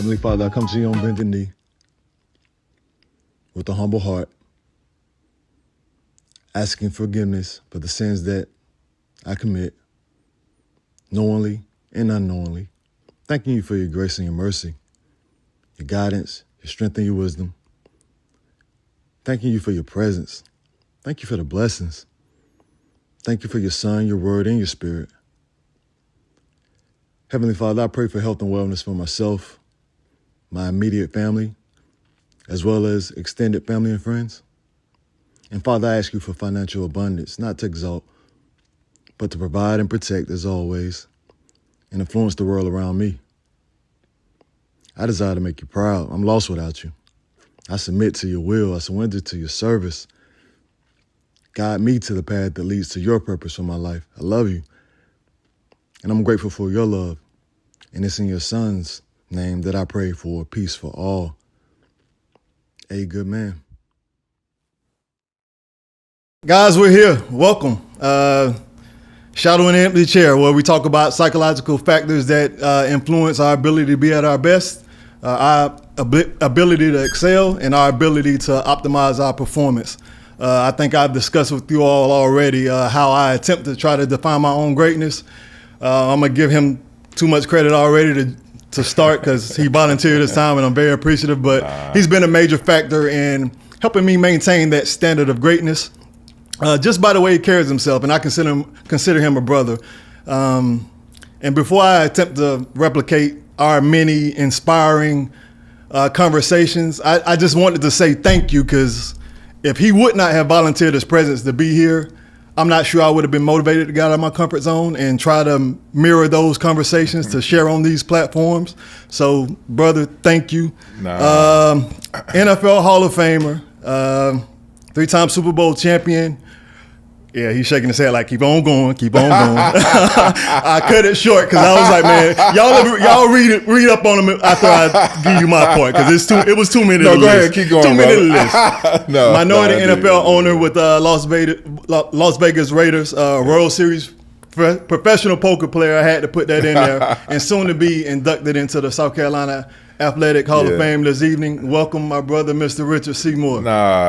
Heavenly Father, I come to you on bended knee with a humble heart, asking forgiveness for the sins that I commit, knowingly and unknowingly. Thanking you for your grace and your mercy, your guidance, your strength and your wisdom. Thanking you for your presence. Thank you for the blessings. Thank you for your Son, your word, and your spirit. Heavenly Father, I pray for health and wellness for myself, my immediate family, as well as extended family and friends. And Father, I ask you for financial abundance, not to exalt, but to provide and protect as always, and influence the world around me. I desire to make you proud. I'm lost without you. I submit to your will. I surrender to your service. Guide me to the path that leads to your purpose for my life. I love you. And I'm grateful for your love. And it's in your Son's name that I pray for peace for all. A Goodman. Guys, we're here. Welcome. Shadow in the Empty Chair, where we talk about psychological factors that influence our ability to be at our best, our ability to excel, and our ability to optimize our performance. I think I've discussed with you all already how I attempt to try to define my own greatness. I'm going to give him too much credit already to start because he volunteered his time, and I'm very appreciative. But he's been a major factor in helping me maintain that standard of greatness. Just by the way he carries himself, and I consider him a brother. And before I attempt to replicate our many inspiring conversations, I just wanted to say thank you, because if he would not have volunteered his presence to be here, I'm not sure I would have been motivated to get out of my comfort zone and try to mirror those conversations to share on these platforms. So, brother, thank you. NFL Hall of Famer, 3-time Super Bowl champion. Yeah, he's shaking his head like, keep on going, keep on going. I cut it short because I was like, man, y'all read up on him after I give you my part, because it was 2 minutes. No, go ahead, keep going. 2 minute list. Minority NFL owner with with Las Vegas Raiders, World Series professional poker player. I had to put that in there, and soon to be inducted into the South Carolina Athletic Hall of Fame this evening. Welcome, my brother, Mr. Richard Seymour.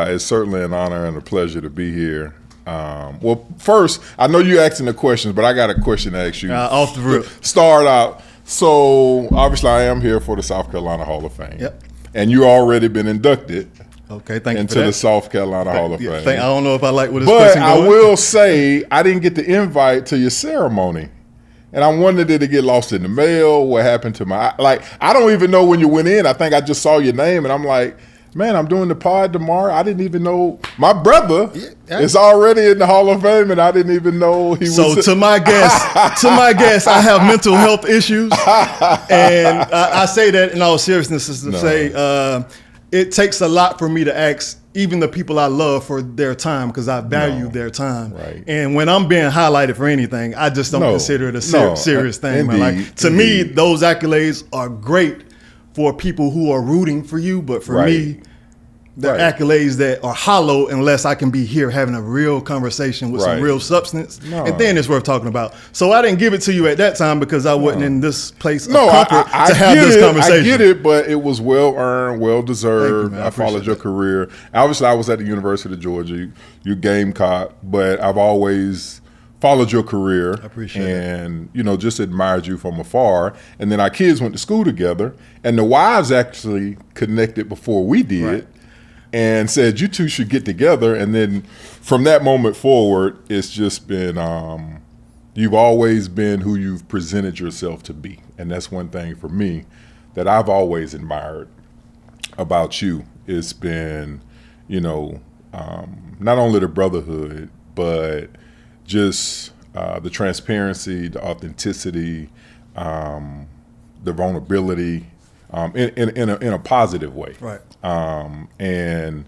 It's certainly an honor and a pleasure to be here. Well, first, I know you're asking the questions, but I got a question to ask you. Off the rip. Start out. So, obviously, I am here for the South Carolina Hall of Fame. Yep. And you already been inducted. Okay, thank you into for that. the South Carolina Hall of Fame. I don't know if I like what this but question I going. will say I didn't get the invite to your ceremony. And I wondered, did it get lost in the mail? What happened to my, I don't even know when you went in. I think I just saw your name, and I'm like, man, I'm doing the pod tomorrow. I didn't even know my brother is already in the Hall of Fame, and I didn't even know he was. So to my guess, I have mental health issues, and I say that in all seriousness is to say it takes a lot for me to ask even the people I love for their time, because I value their time. Right. And when I'm being highlighted for anything, I just don't consider it a serious thing. Indeed, man. To me, those accolades are great for people who are rooting for you, but for me, they're accolades that are hollow unless I can be here having a real conversation with some real substance, and then it's worth talking about. So I didn't give it to you at that time because I wasn't in this place of comfort to have this conversation. I get it, but it was well earned, well deserved. I followed your career. Obviously, I was at the University of Georgia. You Gamecock, but I've always followed your career. I appreciate and just admired you from afar. And then our kids went to school together, and the wives actually connected before we did. And said, you two should get together. And then from that moment forward, it's just been, you've always been who you've presented yourself to be. And that's one thing for me that I've always admired about you. It's been, not only the brotherhood, but just the transparency, the authenticity, the vulnerability, in a positive way. Right. And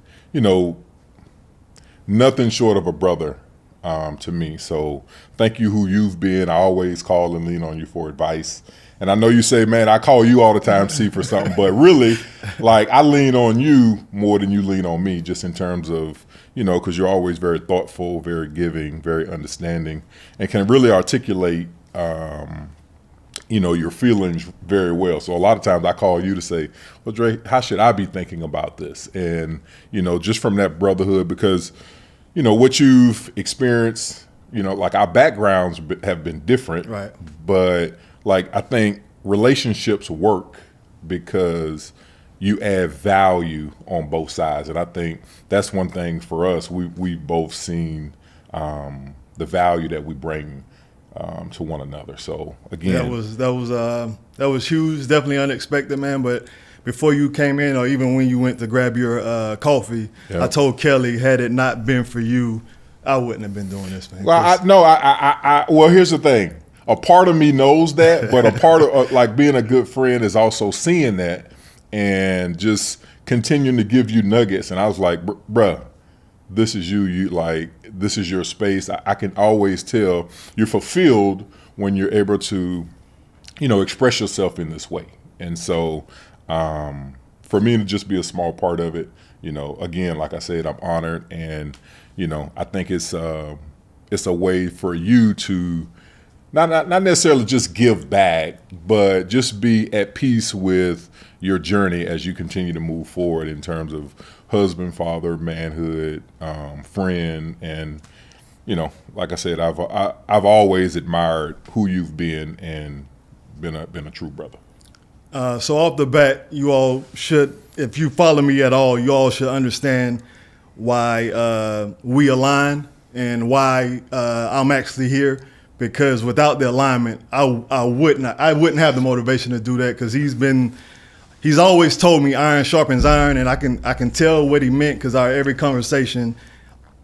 nothing short of a brother to me. So thank you who you've been. I always call and lean on you for advice. And I know you say, man, I call you all the time, C, for something. But really, I lean on you more than you lean on me, just in terms of, because you're always very thoughtful, very giving, very understanding, and can really articulate your feelings very well. So a lot of times I call you to say, well, Dre, how should I be thinking about this? And, just from that brotherhood, because, what you've experienced, like our backgrounds have been different. Right. But like, I think relationships work because you add value on both sides. And I think that's one thing for us. We've both seen the value that we bring to one another. So again, that was huge, definitely unexpected, man. But before you came in, or even when you went to grab your coffee, yeah. I told Kelly, had it not been for you, I wouldn't have been doing this, man. Well, well, here's the thing. A part of me knows that, but a part of like being a good friend is also seeing that and just continuing to give you nuggets. And I was like, bruh, this is you like, this is your space. I can always tell you're fulfilled when you're able to, express yourself in this way. And so for me to just be a small part of it, again, like I said, I'm honored. And, I think it's a way for you to not necessarily just give back, but just be at peace with your journey as you continue to move forward in terms of husband, father, manhood, friend. And, like I said, I've always admired who you've been and been a true brother. So off the bat, you all should, if you follow me at all, you all should understand why we align and why I'm actually here. Because without the alignment, I wouldn't have the motivation to do that. Because he's always told me iron sharpens iron, and I can tell what he meant. Because every conversation,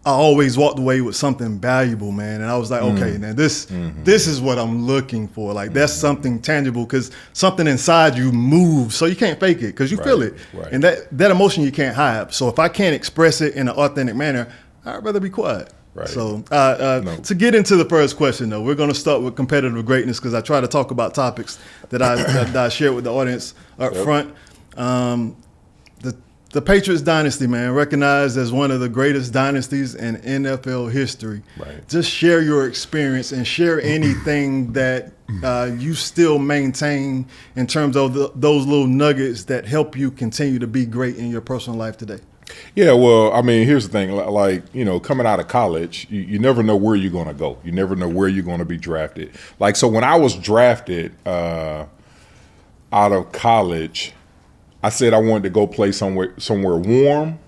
I always walked away with something valuable, man. And I was like, okay, now this is what I'm looking for. Like that's something tangible. Because something inside you moves, so you can't fake it. Because you feel it, and that emotion you can't hide. So if I can't express it in an authentic manner, I'd rather be quiet. Right. So to get into the first question, though, we're going to start with competitive greatness because I try to talk about topics that I share with the audience up front. The Patriots dynasty, man, recognized as one of the greatest dynasties in NFL history. Right. Just share your experience and share anything that you still maintain in terms of those little nuggets that help you continue to be great in your personal life today. Yeah, well, I mean, here's the thing. Like, coming out of college, you never know where you're going to go. You never know where you're going to be drafted. Like, so when I was drafted out of college, I said I wanted to go play somewhere warm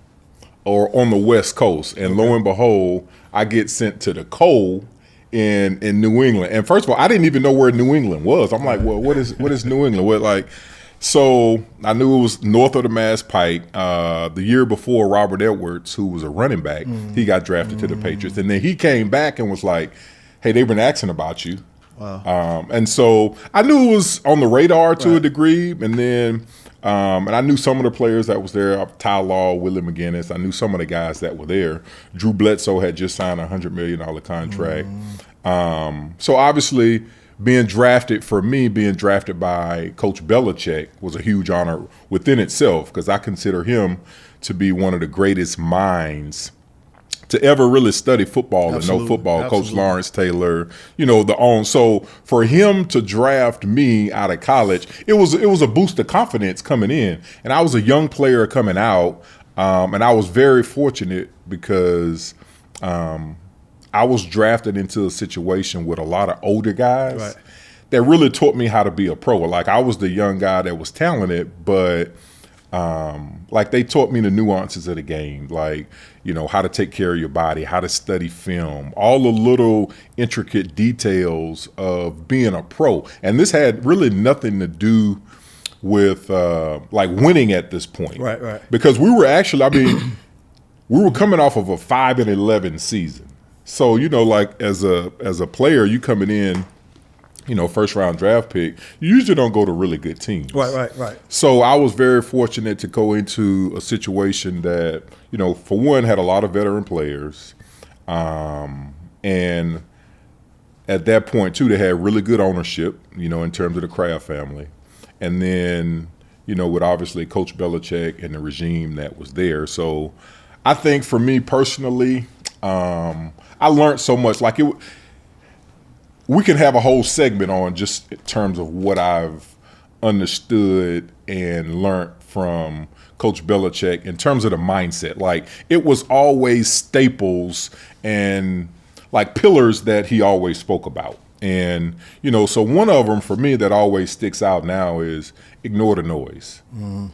or on the West Coast. And lo and behold, I get sent to the cold in New England. And first of all, I didn't even know where New England was. I'm like, well, what is New England? So I knew it was north of the Mass Pike. The year before, Robert Edwards, who was a running back, he got drafted to the Patriots. And then he came back and was like, hey, they've been asking about you. Wow. And so I knew it was on the radar to a degree. And then and I knew some of the players that was there, Ty Law, Willie McGinnis. I knew some of the guys that were there. Drew Bledsoe had just signed a $100 million contract. So obviously being drafted by Coach Belichick was a huge honor within itself because I consider him to be one of the greatest minds to ever really study football and know football. Absolutely. Coach Lawrence Taylor, So for him to draft me out of college, it was a boost of confidence coming in. And I was a young player coming out, and I was very fortunate because I was drafted into a situation with a lot of older guys that really taught me how to be a pro. Like I was the young guy that was talented, but like they taught me the nuances of the game, like, how to take care of your body, how to study film, all the little intricate details of being a pro. And this had really nothing to do with like winning at this point. Right. Because we were actually, we were coming off of a 5-11 season. So, like as a player, you coming in, first round draft pick, you usually don't go to really good teams. Right. So I was very fortunate to go into a situation that, for one, had a lot of veteran players. And at that point, too, they had really good ownership, in terms of the Kraft family. And then, with obviously Coach Belichick and the regime that was there. So I think for me personally, I learned so much. Like we can have a whole segment on just in terms of what I've understood and learned from Coach Belichick in terms of the mindset. Like, it was always staples and like pillars that he always spoke about. And, you know, so one of them for me that always sticks out now is ignore the noise. Mm-hmm.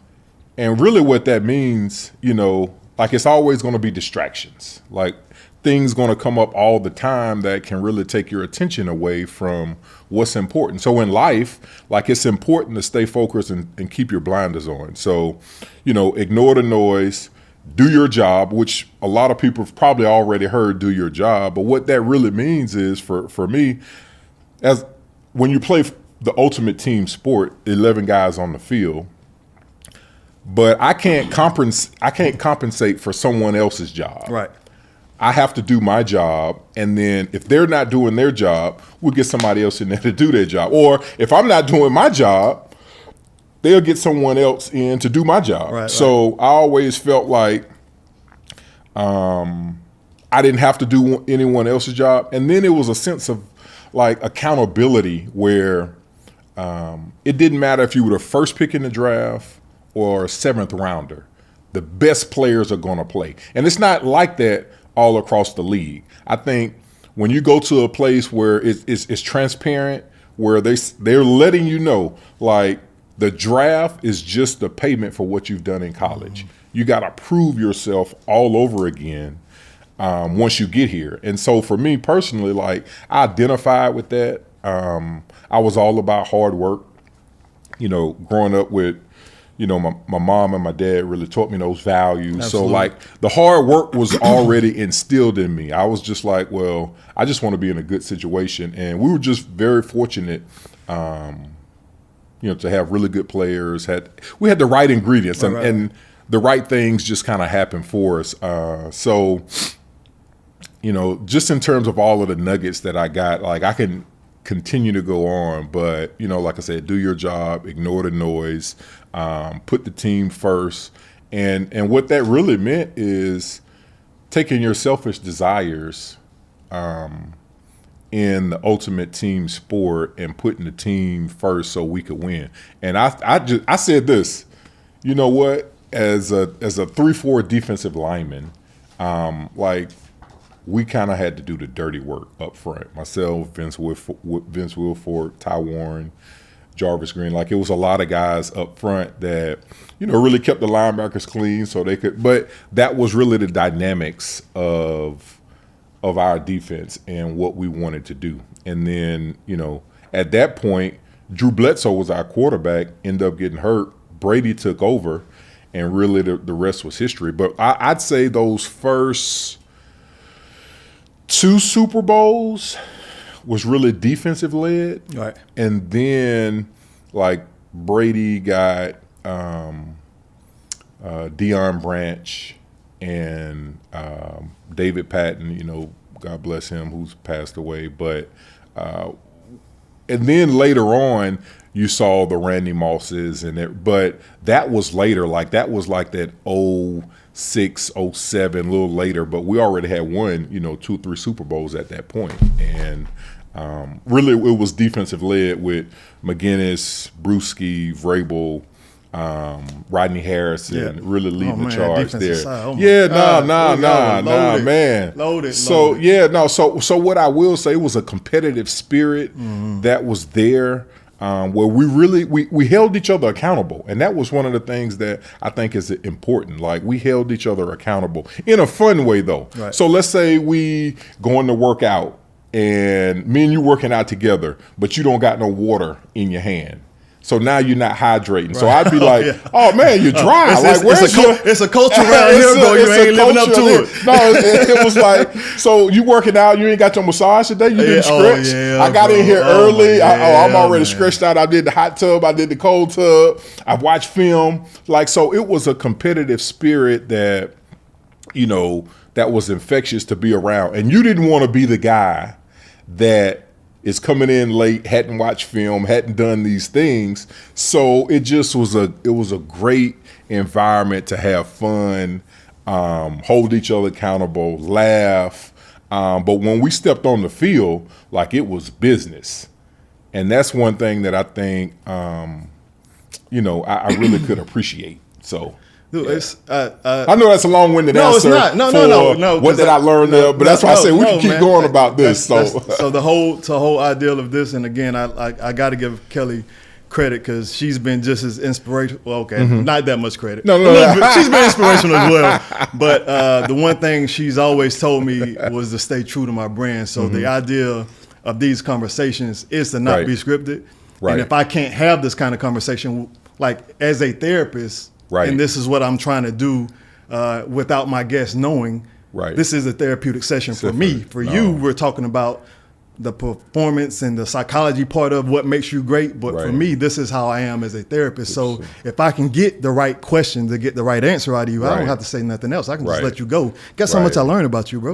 And really what that means, you know, like, it's always going to be distractions. Like, things going to come up all the time that can really take your attention away from what's important. So in life, like, it's important to stay focused and keep your blinders on. So, you know, ignore the noise, do your job, which a lot of people have probably already heard, do your job. But what that really means is for me, as when you play the ultimate team sport, 11 guys on the field, but I can't compensate for someone else's job. Right. I have to do my job, and then if they're not doing their job, we'll get somebody else in there to do their job. Or if I'm not doing my job, they'll get someone else in to do my job. Right, so I always felt like I didn't have to do anyone else's job. And then it was a sense of like accountability where it didn't matter if you were the first pick in the draft or a seventh rounder. The best players are going to play. And it's not like that all across the league. I think when you go to a place where it's transparent, where they're letting you know, like, the draft is just the payment for what you've done in college. Mm-hmm. You got to prove yourself all over again once you get here. And so for me personally, like, I identified with that. I was all about hard work. You know, growing up with, you know, my mom and my dad really taught me those values. Absolutely. So, like, the hard work was already instilled in me. I was just like, well, I just want to be in a good situation. And we were just very fortunate, you know, to have really good players. We had the right ingredients, and the right things just kind of happened for us. So, you know, just in terms of all of the nuggets that I got, like, I can continue to go on, but, you know, like I said, do your job, ignore the noise, put the team first. And what that really meant is taking your selfish desires in the ultimate team sport and putting the team first so we could win. And I said this, you know what, as a 3-4 defensive lineman, like, we kind of had to do the dirty work up front. Myself, Vince Wilfork, Ty Warren, Jarvis Green. Like, it was a lot of guys up front that, you know, really kept the linebackers clean so they could. But that was really the dynamics of our defense and what we wanted to do. And then, you know, at that point, Drew Bledsoe was our quarterback, ended up getting hurt. Brady took over, and really the rest was history. But I'd say those first 2 Super Bowls was really defensive led. Right. And then, like, Brady got Deion Branch and David Patton, you know, God bless him, who's passed away. But and then later on, you saw the Randy Mosses but that was later. Like, that was like that 06, 07, a little later, but we already had won, you know, 2-3 Super Bowls at that point. And really it was defensive led with McGinnis, Brewski, Vrabel, Rodney Harrison, really leading the charge there. Man. Loaded. So, yeah, no, so what I will say, it was a competitive spirit that was there. Where we held each other accountable. And that was one of the things that I think is important. Like, we held each other accountable in a fun way, though. Right. So let's say we going to work out, and me and you working out together, but you don't got no water in your hand. So now you're not hydrating. Right. So I'd be like, "Oh man, you're dry." It's a culture around here, bro. You ain't living up to it. No, it was like, so you working out, you ain't got your massage today. You didn't stretch. I got in here early. I'm already stretched out. I did the hot tub. I did the cold tub. I watched film. Like, so it was a competitive spirit that, you know, that was infectious to be around. And you didn't want to be the guy that is coming in late, hadn't watched film, hadn't done these things. So it just was a great environment to have fun, hold each other accountable, laugh, But when we stepped on the field, like, it was business. And that's one thing that I think, you know, I really could appreciate. So, Dude, yeah. it's, I know that's a long-winded no, answer. it's not. No. What did I learn there? But that's why I said we can keep going about this. So the whole ideal of this, and again, I got to give Kelly credit because she's been just as inspirational. Well, okay, not that much credit. No. She's been inspirational as well. But the one thing she's always told me was to stay true to my brand. So the idea of these conversations is to not be scripted. Right. And if I can't have this kind of conversation, like as a therapist, and this is what I'm trying to do without my guests knowing, this is a therapeutic session for me. For you, we're talking about the performance and the psychology part of what makes you great. But for me, this is how I am as a therapist. So if I can get the right question to get the right answer out of you, I don't have to say nothing else. I can just let you go. Guess how much I learned about you, bro?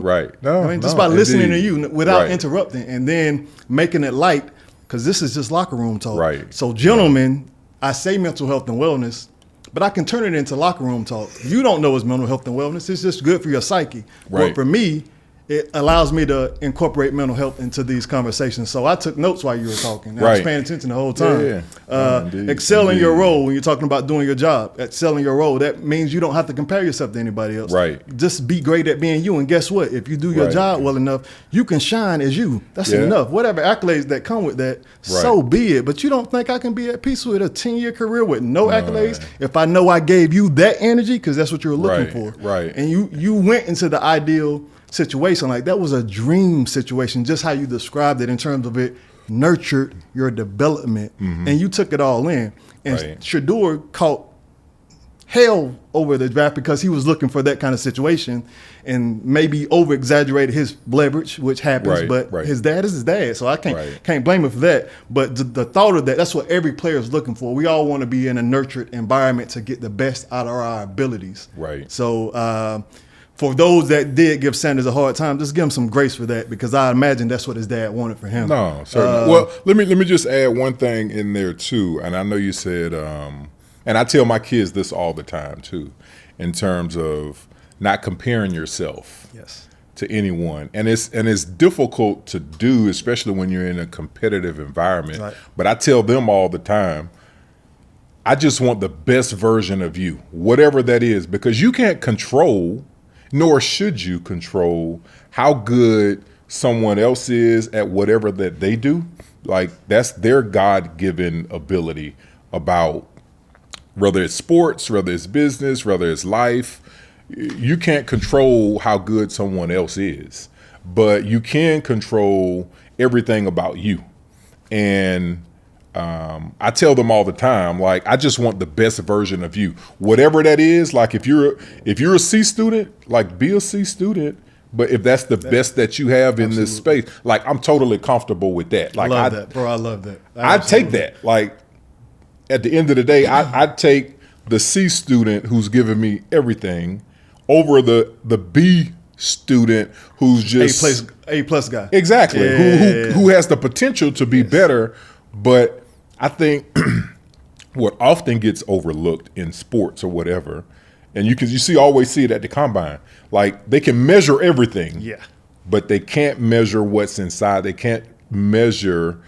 Just by listening to you without interrupting and then making it light, because this is just locker room talk. So gentlemen, I say mental health and wellness, but I can turn it into locker room talk. You don't know it's mental health and wellness. It's just good for your psyche. But for me, it allows me to incorporate mental health into these conversations. So I took notes while you were talking. I was paying attention the whole time. Excel in your role when you're talking about doing your job. Excel in your role, that means you don't have to compare yourself to anybody else. Just be great at being you. And guess what? If you do your job well enough, you can shine as you. That's enough. Whatever accolades that come with that, so be it. But you don't think I can be at peace with a 10-year career with no accolades if I know I gave you that energy, because that's what you're looking for. And you went into the ideal situation. Like, that was a dream situation, just how you described it in terms of it nurtured your development, and you took it all in. And Shador caught hell over the draft because he was looking for that kind of situation and maybe over exaggerated his leverage, which happens, but his dad is his dad. So I can't blame him for that. But the thought of that's what every player is looking for. We all want to be in a nurtured environment to get the best out of our abilities. So, for those that did give Sanders a hard time, just give him some grace for that, because I imagine that's what his dad wanted for him. No, certainly. Well, let me just add one thing in there too. And I know you said, and I tell my kids this all the time too, in terms of not comparing yourself to anyone. And it's difficult to do, especially when you're in a competitive environment. But I tell them all the time, I just want the best version of you, whatever that is, because you can't control, nor should you control, how good someone else is at whatever that they do. Like, that's their God-given ability about, whether it's sports, whether it's business, whether it's life. You can't control how good someone else is, but you can control everything about you. And I tell them all the time, like, I just want the best version of you, whatever that is. Like, if you're a C student, like, be a C student. But if that's the best that you have in this space, like, I'm totally comfortable with that. Like, I love that, bro. I love that. I take that. Like, at the end of the day, I take the C student who's giving me everything over the B student who's just A plus guy. Exactly. Who has the potential to be better. But I think what often gets overlooked in sports or whatever, and you always see it at the combine, like, they can measure everything, but they can't measure what's inside. They can't measure,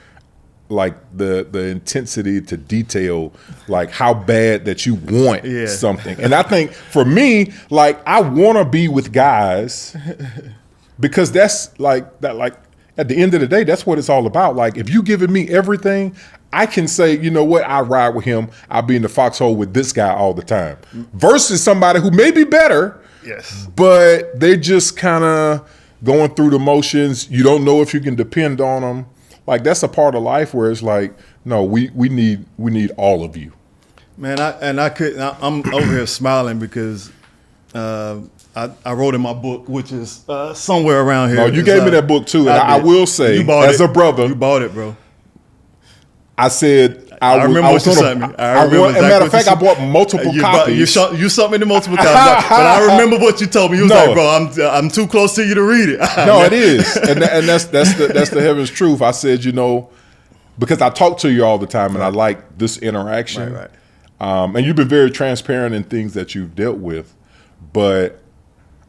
like, the intensity to detail, like, how bad that you want something. And I think for me, like, I want to be with guys because that's like that, like, at the end of the day, that's what it's all about. Like, if you giving me everything, I can say, you know what, I ride with him. I'll be in the foxhole with this guy all the time. Versus somebody who may be better, but they just kind of going through the motions. You don't know if you can depend on them. Like, that's a part of life where it's like, no, we need all of you. Man, I'm over here smiling because I wrote in my book, which is somewhere around here. No, you gave me that book too, and I will say, as a brother, you bought it, bro. I said I remember what you sent me. As a matter of fact, I bought multiple copies. You sent me the multiple copies, but I remember what you told me. You was like, bro, I'm too close to you to read it. No, it is, and that's the heaven's truth. I said, you know, because I talk to you all the time, and I like this interaction. And you've been very transparent in things that you've dealt with, but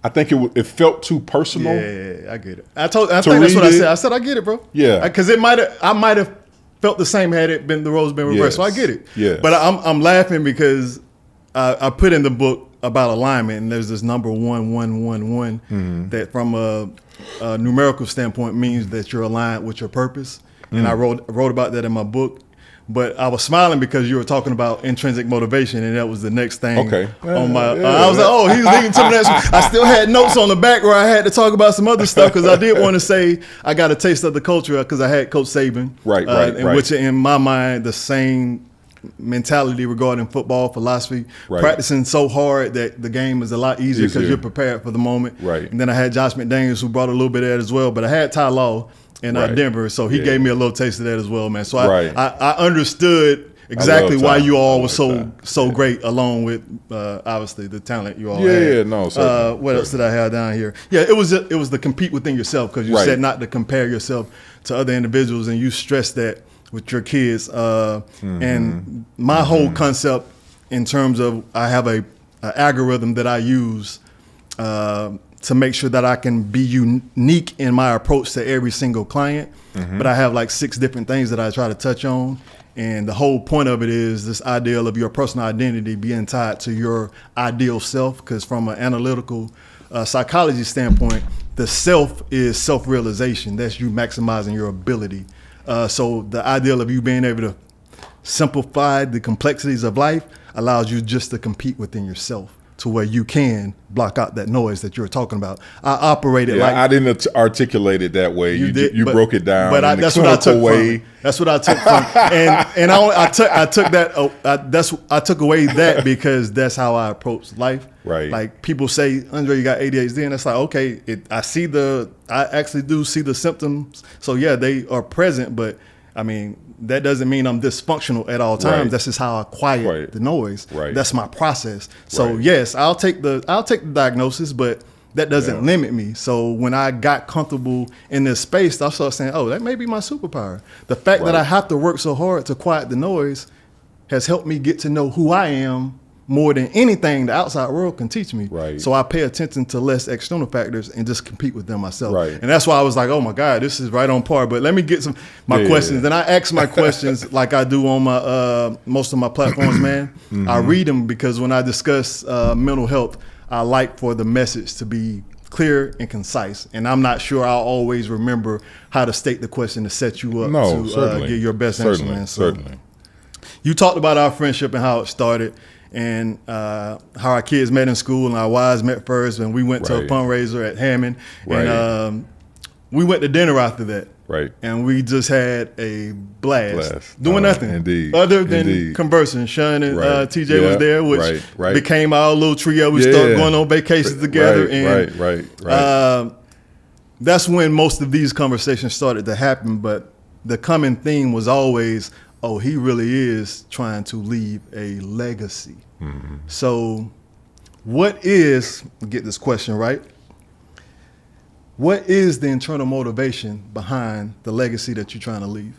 I think it felt too personal. Yeah, I get it. I think that's what I said. I said I get it, bro. Yeah, because I might have felt the same had it been the roles been reversed. Yes. So I get it. Yeah, but I'm laughing because I put in the book about alignment, and there's this number 1111 that from a numerical standpoint means that you're aligned with your purpose. And I wrote about that in my book. But I was smiling because you were talking about intrinsic motivation, and that was the next thing on my. I was like, oh, he's leading to the next one. I still had notes on the back where I had to talk about some other stuff because I did want to say I got a taste of the culture because I had Coach Saban, which in my mind the same mentality regarding football philosophy, practicing so hard that the game is a lot easier because you're prepared for the moment. Right. And then I had Josh McDaniels who brought a little bit of that as well, but I had Ty Law in Denver, so he gave me a little taste of that as well, man. So I understood exactly why you all were so great, along with obviously the talent you all had. What else did I have down here? Yeah, it was the compete within yourself because you said not to compare yourself to other individuals, and you stressed that with your kids. And my whole concept in terms of I have a algorithm that I use to make sure that I can be unique in my approach to every single client. But I have like 6 different things that I try to touch on. And the whole point of it is this ideal of your personal identity being tied to your ideal self. Because from an analytical psychology standpoint, the self is self-realization. That's you maximizing your ability. So the ideal of you being able to simplify the complexities of life allows you just to compete within yourself, to where you can block out that noise that you're talking about. I operated like I didn't articulate it that way. You broke it down. But in that's the what I took way. from. That's what I took from. And I took that. I took away that because that's how I approach life. Right. Like people say, Andre, you got ADHD, and it's like, okay, I actually do see the symptoms. So yeah, they are present, but I mean, that doesn't mean I'm dysfunctional at all times. Right. That's just how I quiet the noise. Right. That's my process. So yes, I'll take the diagnosis, but that doesn't limit me. So when I got comfortable in this space, I started saying, oh, that may be my superpower. The fact that I have to work so hard to quiet the noise has helped me get to know who I am more than anything the outside world can teach me. Right. So I pay attention to less external factors and just compete with them myself. Right. And that's why I was like, oh my God, this is right on par. But let me get my questions. And I ask my questions like I do on my most of my platforms, man. I read them because when I discuss mental health, I like for the message to be clear and concise. And I'm not sure I'll always remember how to state the question to set you up to get your best answer, man. So you talked about our friendship and how it started, and how our kids met in school and our wives met first, and we went to a fundraiser at Hammond, and we went to dinner after that. Right. And we just had a blast. Doing nothing. Indeed. Other than conversing. Sean and TJ was there, which became our little trio. We started going on vacations together. And that's when most of these conversations started to happen. But the common theme was always, oh, he really is trying to leave a legacy. So get this question right, what is the internal motivation behind the legacy that you're trying to leave?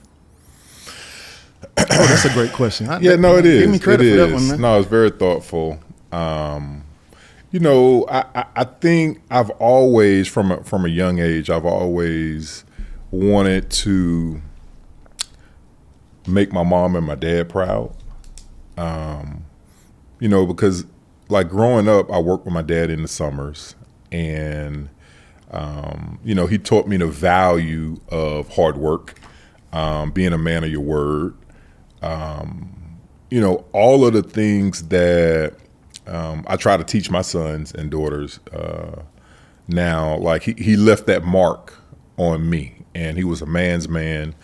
Oh, that's a great question. It is. Give me credit for that one, man. No, it's very thoughtful. You know, I think I've always, from a young age, I've always wanted to make my mom and my dad proud. You know, because like growing up, I worked with my dad in the summers, and you know, he taught me the value of hard work, being a man of your word. You know, all of the things that I try to teach my sons and daughters now. Like he left that mark on me, and he was a man's man,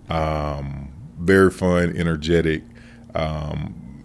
very fun, energetic.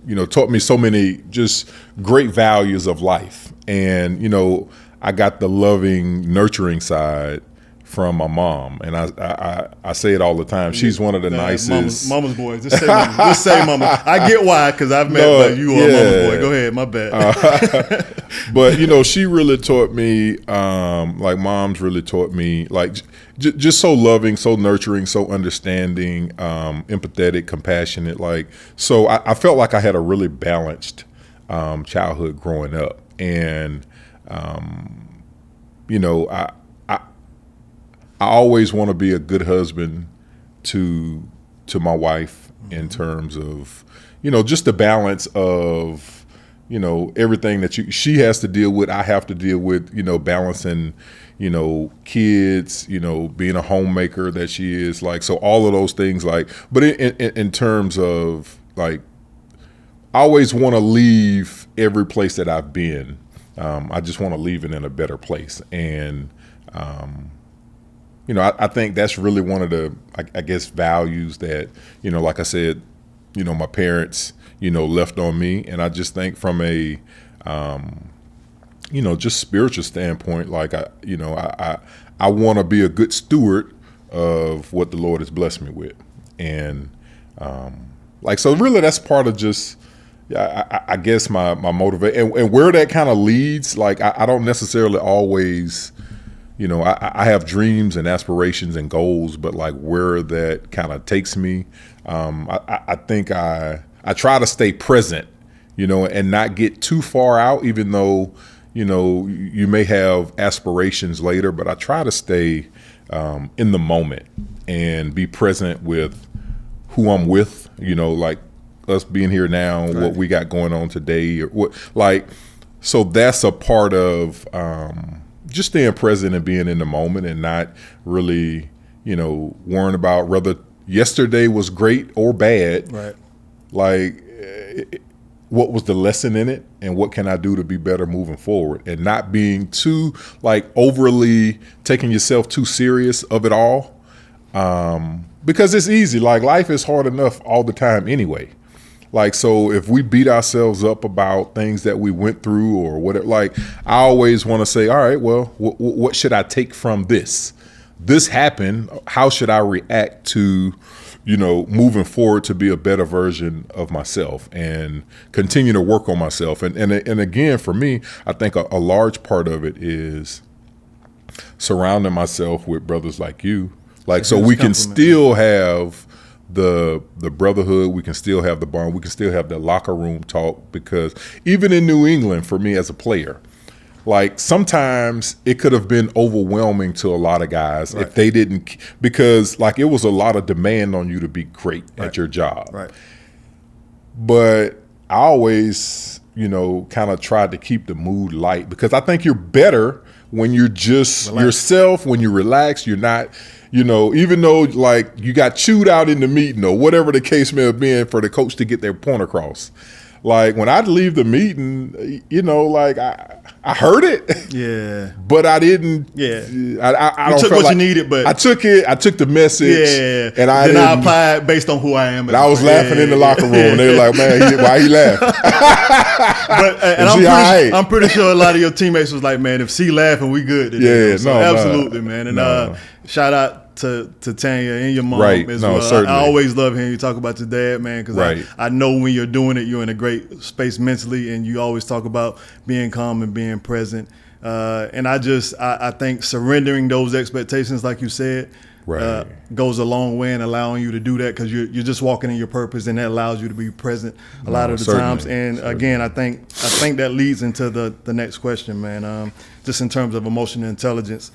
You know, taught me so many just great values of life, and you know, I got the loving, nurturing side from my mom, and I say it all the time. She's one of the nicest. Mama's boy. Just say mama. Just say mama. I get why, because I've met you are mama's boy. Go ahead. My bad. But you know, she really taught me. Like mom's really taught me. Like just so loving, so nurturing, so understanding, empathetic, compassionate. Like so, I felt like I had a really balanced childhood growing up, and you know, I always want to be a good husband to my wife in terms of, you know, just the balance of, you know, everything that she has to deal with, I have to deal with, you know, balancing, you know, kids, you know, being a homemaker that she is, like, so all of those things, like, but in terms of, like, I always want to leave every place that I've been. I just want to leave it in a better place. And, you know, I think that's really one of the, I guess, values that, you know, like I said, you know, my parents, you know, left on me. And I just think from a, you know, just spiritual standpoint, like, I want to be a good steward of what the Lord has blessed me with. And, like, so really that's part of just, I guess my motivation and where that kind of leads. Like, I don't necessarily always, you know, I have dreams and aspirations and goals, but like where that kind of takes me, I think I try to stay present, you know, and not get too far out, even though, you know, you may have aspirations later, but I try to stay in the moment and be present with who I'm with, you know, like us being here now, right, what we got going on today, or what, like, so that's a part of just staying present and being in the moment and not really, you know, worrying about whether yesterday was great or bad. Right. Like, what was the lesson in it and what can I do to be better moving forward, and not being too, like, overly taking yourself too serious of it all. Because it's easy. Like, life is hard enough all the time anyway. Like, so if we beat ourselves up about things that we went through or whatever, like, I always want to say, all right, well, what should I take from this? This happened. How should I react to, you know, moving forward to be a better version of myself and continue to work on myself? And again, for me, I think a large part of it is surrounding myself with brothers like you. Like, so we can still have the brotherhood, we can still have the bond, we can still have the locker room talk, because even in New England, for me as a player, like, sometimes it could have been overwhelming to a lot of guys, right, if they didn't, because, like, it was a lot of demand on you to be great, right, at your job. Right. But I always, you know, kind of tried to keep the mood light, because I think you're better when you're just yourself, when you're relaxed, you're not, you know, even though, like, you got chewed out in the meeting or whatever the case may have been for the coach to get their point across. Like, when I'd leave the meeting, you know, like, I heard it. Yeah. But I didn't. Yeah. I you don't took feel what like, you needed, but I took it. I took the message. Yeah. And then I applied based on who I am. And I was laughing in the locker room. And they were like, man, why he laughing? But and I'm pretty sure a lot of your teammates was like, man, if C laughing, we good today. Yeah. So absolutely, man. And shout out to Tanya and your mom as well. Certainly. I always love hearing you talk about your dad, man, because I know when you're doing it, you're in a great space mentally, and you always talk about being calm and being present. And I think surrendering those expectations, like you said, goes a long way in allowing you to do that, because you're just walking in your purpose, and that allows you to be present a lot of the times. And again, I think that leads into the next question, man. Just in terms of emotional intelligence,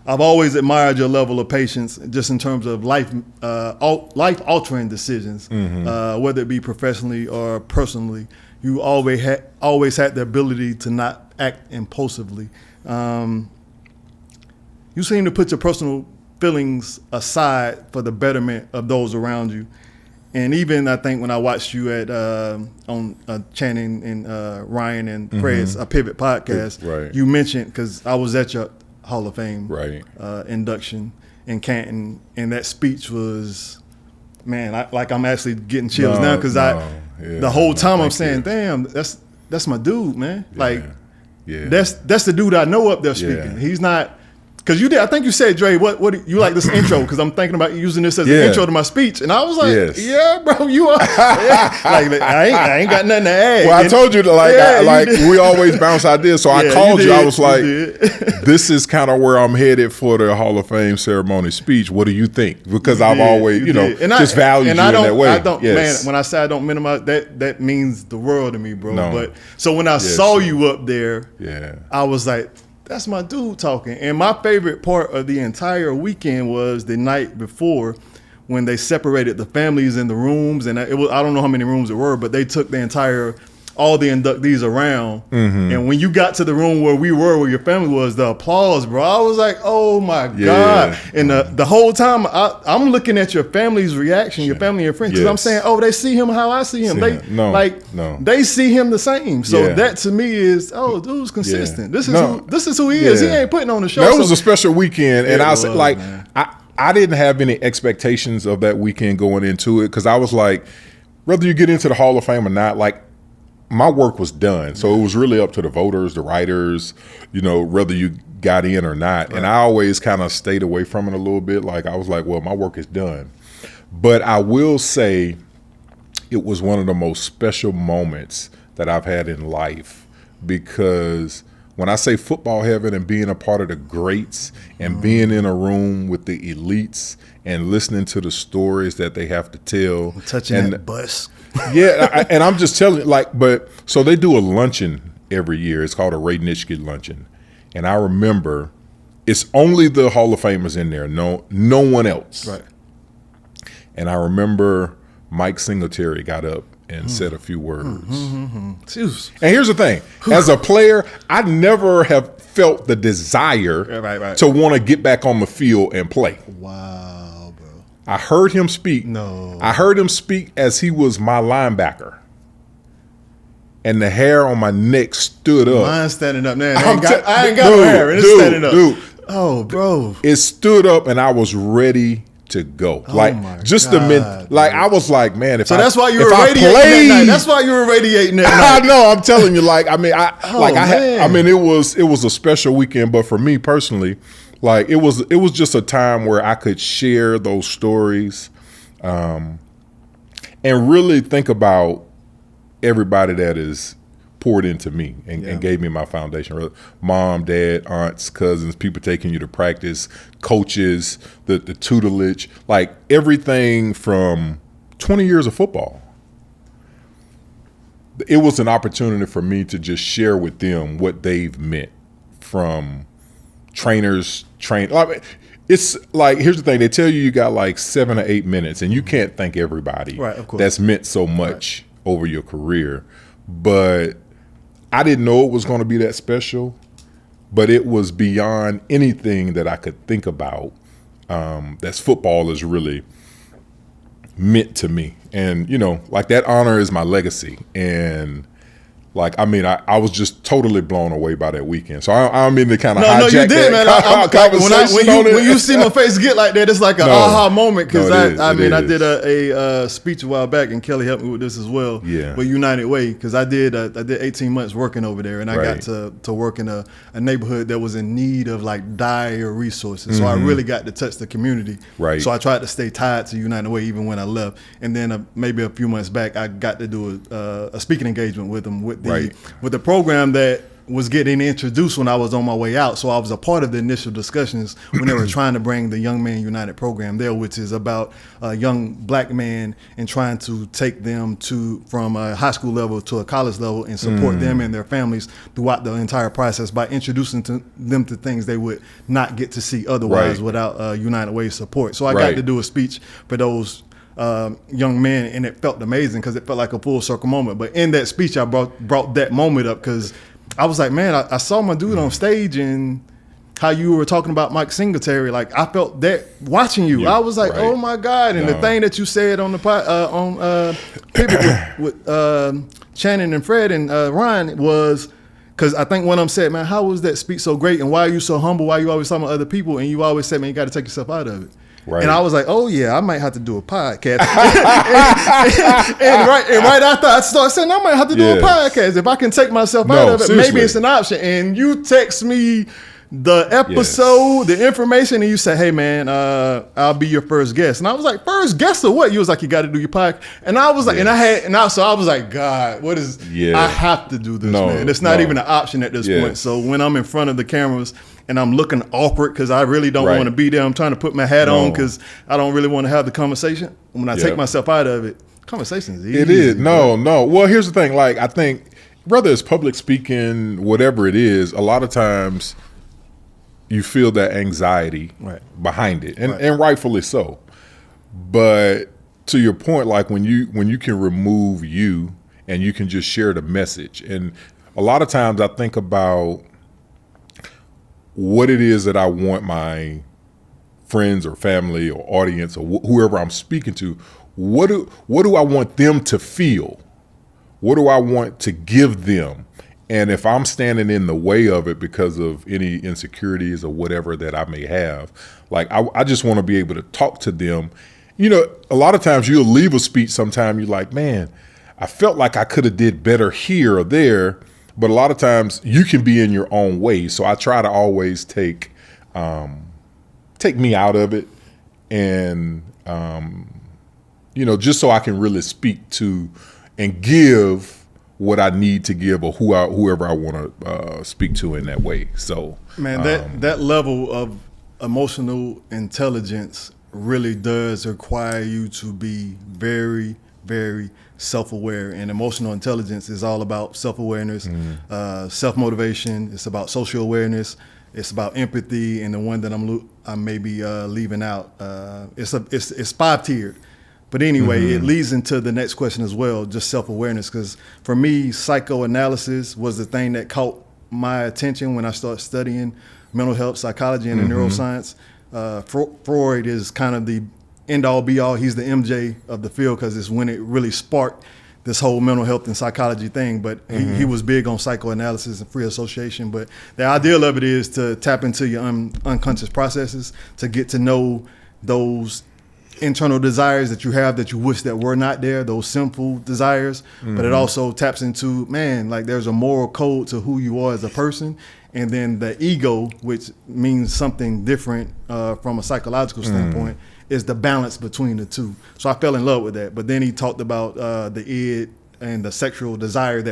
I've always admired your level of patience, just in terms of life altering decisions, whether it be professionally or personally. You always had the ability to not act impulsively. You seem to put your personal feelings aside for the betterment of those around you. And even, I think, when I watched you at on Channing and Ryan and Fred's A Pivot podcast, you mentioned, because I was at your Hall of Fame induction in Canton, and that speech was, man, I'm actually getting chills now, because the whole time I'm saying, damn, that's my dude, man. Like, that's the dude I know up there speaking. He's not. Because you did, I think you said, Dre, what you like this intro? Because I'm thinking about using this as an intro to my speech, and I was like, yeah, bro, you are. Like, I ain't got nothing to add. Well, I told you that, we always bounce ideas. So I called you. I was like, this is kind of where I'm headed for the Hall of Fame ceremony speech. What do you think? Because I've always, just valued you in that way. I don't, man. When I say I don't minimize that means the world to me, bro. No. But so when I saw you up there, I was like, that's my dude talking. And my favorite part of the entire weekend was the night before when they separated the families in the rooms. And it was, I don't know how many rooms it were, but they took all the inductees around. And when you got to the room where where your family was, the applause, bro, I was like, oh my God. And the whole time I'm looking at your family's reaction, your family and friends, because I'm saying, oh, they see him how I see him. They see him the same. So that to me is, oh, dude's consistent. This is who he is. He ain't putting on the show. That was a special weekend. And I said, like, I didn't have any expectations of that weekend going into it, because I was like, whether you get into the Hall of Fame or not, like, my work was done. So it was really up to the voters, the writers, whether you got in or not. Right. And I always kind of stayed away from it a little bit. Like, I was like, well, my work is done. But I will say it was one of the most special moments that I've had in life, because when I say football heaven and being a part of the greats and being in a room with the elites and listening to the stories that they have to tell. Touching that bus. And I'm just telling you, so they do a luncheon every year. It's called a Ray Nitschke luncheon. And I remember it's only the Hall of Famers in there, no one else. Right. And I remember Mike Singletary got up and said a few words. And here's the thing. As a player, I never have felt the desire to want to get back on the field and play. Wow, bro. I heard him speak. I heard him speak as he was my linebacker. And the hair on my neck stood up. Mine's standing up now. I ain't got no hair. It's standing up. Dude. Oh, bro. It stood up and I was ready to go. Oh my God, I was like, man, that's why you were radiating that night. That's why you were radiating that night. I know, I'm telling you, it was a special weekend, but for me personally, like it was just a time where I could share those stories and really think about everybody that is poured into me and gave me my foundation. Mom, dad, aunts, cousins, people taking you to practice, coaches, the tutelage, like everything from 20 years of football. It was an opportunity for me to just share with them what they've meant, from trainers, it's like, here's the thing. They tell you got like 7 or 8 minutes, and you can't thank everybody that's meant so much over your career. But I didn't know it was going to be that special, but it was beyond anything that I could think about. That's football is really meant to me. And, like that honor is my legacy. And I was just totally blown away by that weekend. So I don't mean to kind of hijack you did, that man. When you see my face get like that, it's like an aha moment. Because I did a speech a while back, and Kelly helped me with this as well. Yeah. With United Way, because I did 18 months working over there, and I got to work in a neighborhood that was in need of like dire resources. So I really got to touch the community. Right. So I tried to stay tied to United Way even when I left. And then maybe a few months back, I got to do a speaking engagement with them with the program that was getting introduced when I was on my way out. So I was a part of the initial discussions when they were trying to bring the Young Man United program there, which is about a young black man and trying to take them from a high school level to a college level and support them and their families throughout the entire process by introducing them to things they would not get to see otherwise without United Way support. So I got to do a speech for those young men, and it felt amazing because it felt like a full circle moment. But in that speech, I brought that moment up because I was like, man, I saw my dude on stage, and how you were talking about Mike Singletary, like I felt that watching you. I was like, oh my God! And the thing that you said on the Pivot with Shannon and Fred and Ryan was, because I think one of them said, man, how was that speech so great, and why are you so humble? Why are you always talking about other people? And you always said, man, you got to take yourself out of it. Right. And I was like, oh yeah, I might have to do a podcast. and right after I started saying I might have to do a podcast. If I can take myself out of it, maybe it's an option. And you text me the episode, the information, and you say, hey man, I'll be your first guest. And I was like, first guest of what? You was like, you got to do your podcast. And I was like, so I was like, God, what is, I have to do this, man. It's not even an option at this point. So when I'm in front of the cameras and I'm looking awkward because I really don't want to be there, I'm trying to put my hat on because I don't really want to have the conversation. When I take myself out of it, conversation is easy. It is. No. Well, here's the thing. Like, I think whether it's public speaking, whatever it is, a lot of times you feel that anxiety behind it, and rightfully so. But to your point, like when you can remove you and you can just share the message, and a lot of times I think about what it is that I want my friends or family or audience or whoever I'm speaking to, what do I want them to feel? What do I want to give them? And if I'm standing in the way of it because of any insecurities or whatever that I may have, like I just want to be able to talk to them. You know, a lot of times you'll leave a speech sometime, you're like, man, I felt like I could have did better here or there. But a lot of times you can be in your own way. So I try to always take me out of it, and, you know, just so I can really speak to and give what I need to give, or whoever I want to speak to in that way. So, man, that level of emotional intelligence really does require you to be very, very self-aware. And emotional intelligence is all about self-awareness, self-motivation. It's about social awareness. It's about empathy, and the one that I may be leaving out. It's 5-tiered. But anyway, it leads into the next question as well, just self-awareness. Because for me, psychoanalysis was the thing that caught my attention when I started studying mental health, psychology, and neuroscience. Freud is kind of the end-all, be-all. He's the MJ of the field, because it's when it really sparked this whole mental health and psychology thing. But he was big on psychoanalysis and free association. But the ideal of it is to tap into your unconscious processes, to get to know those internal desires that you have that you wish that were not there, those sinful desires. But it also taps into, man, like there's a moral code to who you are as a person. And then the ego, which means something different from a psychological standpoint, is the balance between the two. So I fell in love with that. But then he talked about the id and the sexual desire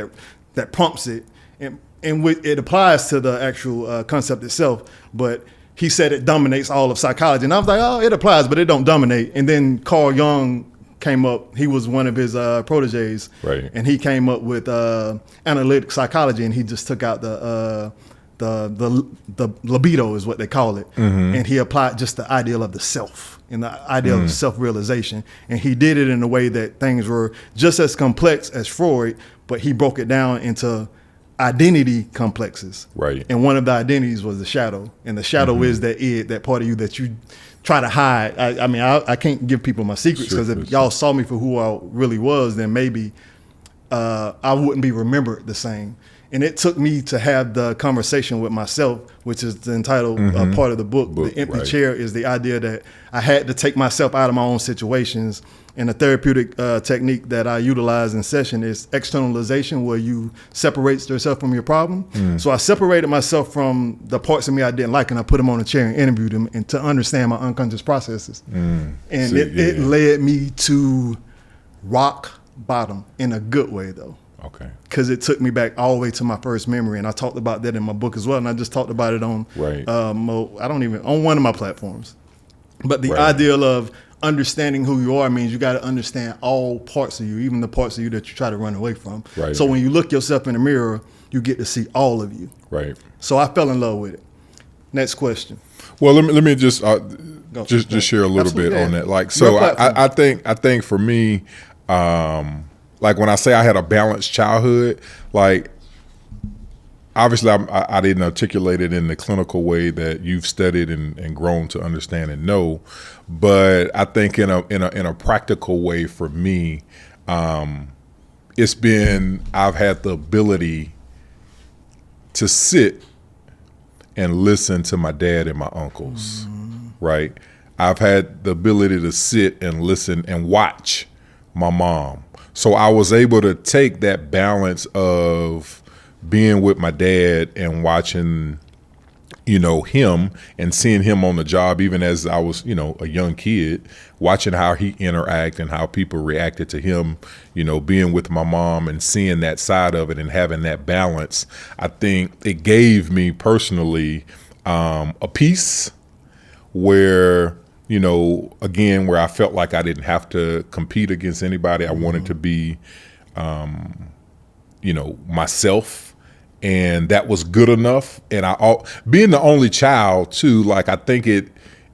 that prompts it. And it applies to the actual concept itself. But he said it dominates all of psychology. And I was like, oh, it applies, but it don't dominate. And then Carl Jung came up. He was one of his proteges. Right. And he came up with analytic psychology, and he just took out the libido is what they call it. And he applied just the ideal of the self and the ideal of self-realization. And he did it in a way that things were just as complex as Freud, but he broke it down into identity complexes. Right. And one of the identities was the shadow. And the shadow is that id, that part of you that you try to hide. I mean, I can't give people my secrets, because if y'all saw me for who I really was, then maybe I wouldn't be remembered the same. And it took me to have the conversation with myself, which is the entitled part of the book. The empty chair is the idea that I had to take myself out of my own situations. And the therapeutic technique that I utilize in session is externalization, where you separate yourself from your problem. So I separated myself from the parts of me I didn't like, and I put them on a chair and interviewed them, and to understand my unconscious processes. And it led me to rock bottom, in a good way, though. Okay. Because it took me back all the way to my first memory, and I talked about that in my book as well. And I just talked about it on on one of my platforms. But the ideal of understanding who you are means you got to understand all parts of you, even the parts of you that you try to run away from. Right. So when you look yourself in the mirror, you get to see all of you. Right. So I fell in love with it. Next question. Well, let me just share a little bit on that. Like, so I think for me, like when I say I had a balanced childhood, like obviously I didn't articulate it in the clinical way that you've studied and grown to understand and know, but I think in a practical way for me, it's been, I've had the ability to sit and listen to my dad and my uncles, right? I've had the ability to sit and listen and watch my mom. So I was able to take that balance of being with my dad and watching, him and seeing him on the job, even as I was, a young kid, watching how he interact and how people reacted to him, being with my mom and seeing that side of it and having that balance. I think it gave me personally a peace where, again, where I felt like I didn't have to compete against anybody. I wanted to be, myself. and that was good enough. And being the only child too, like I think it,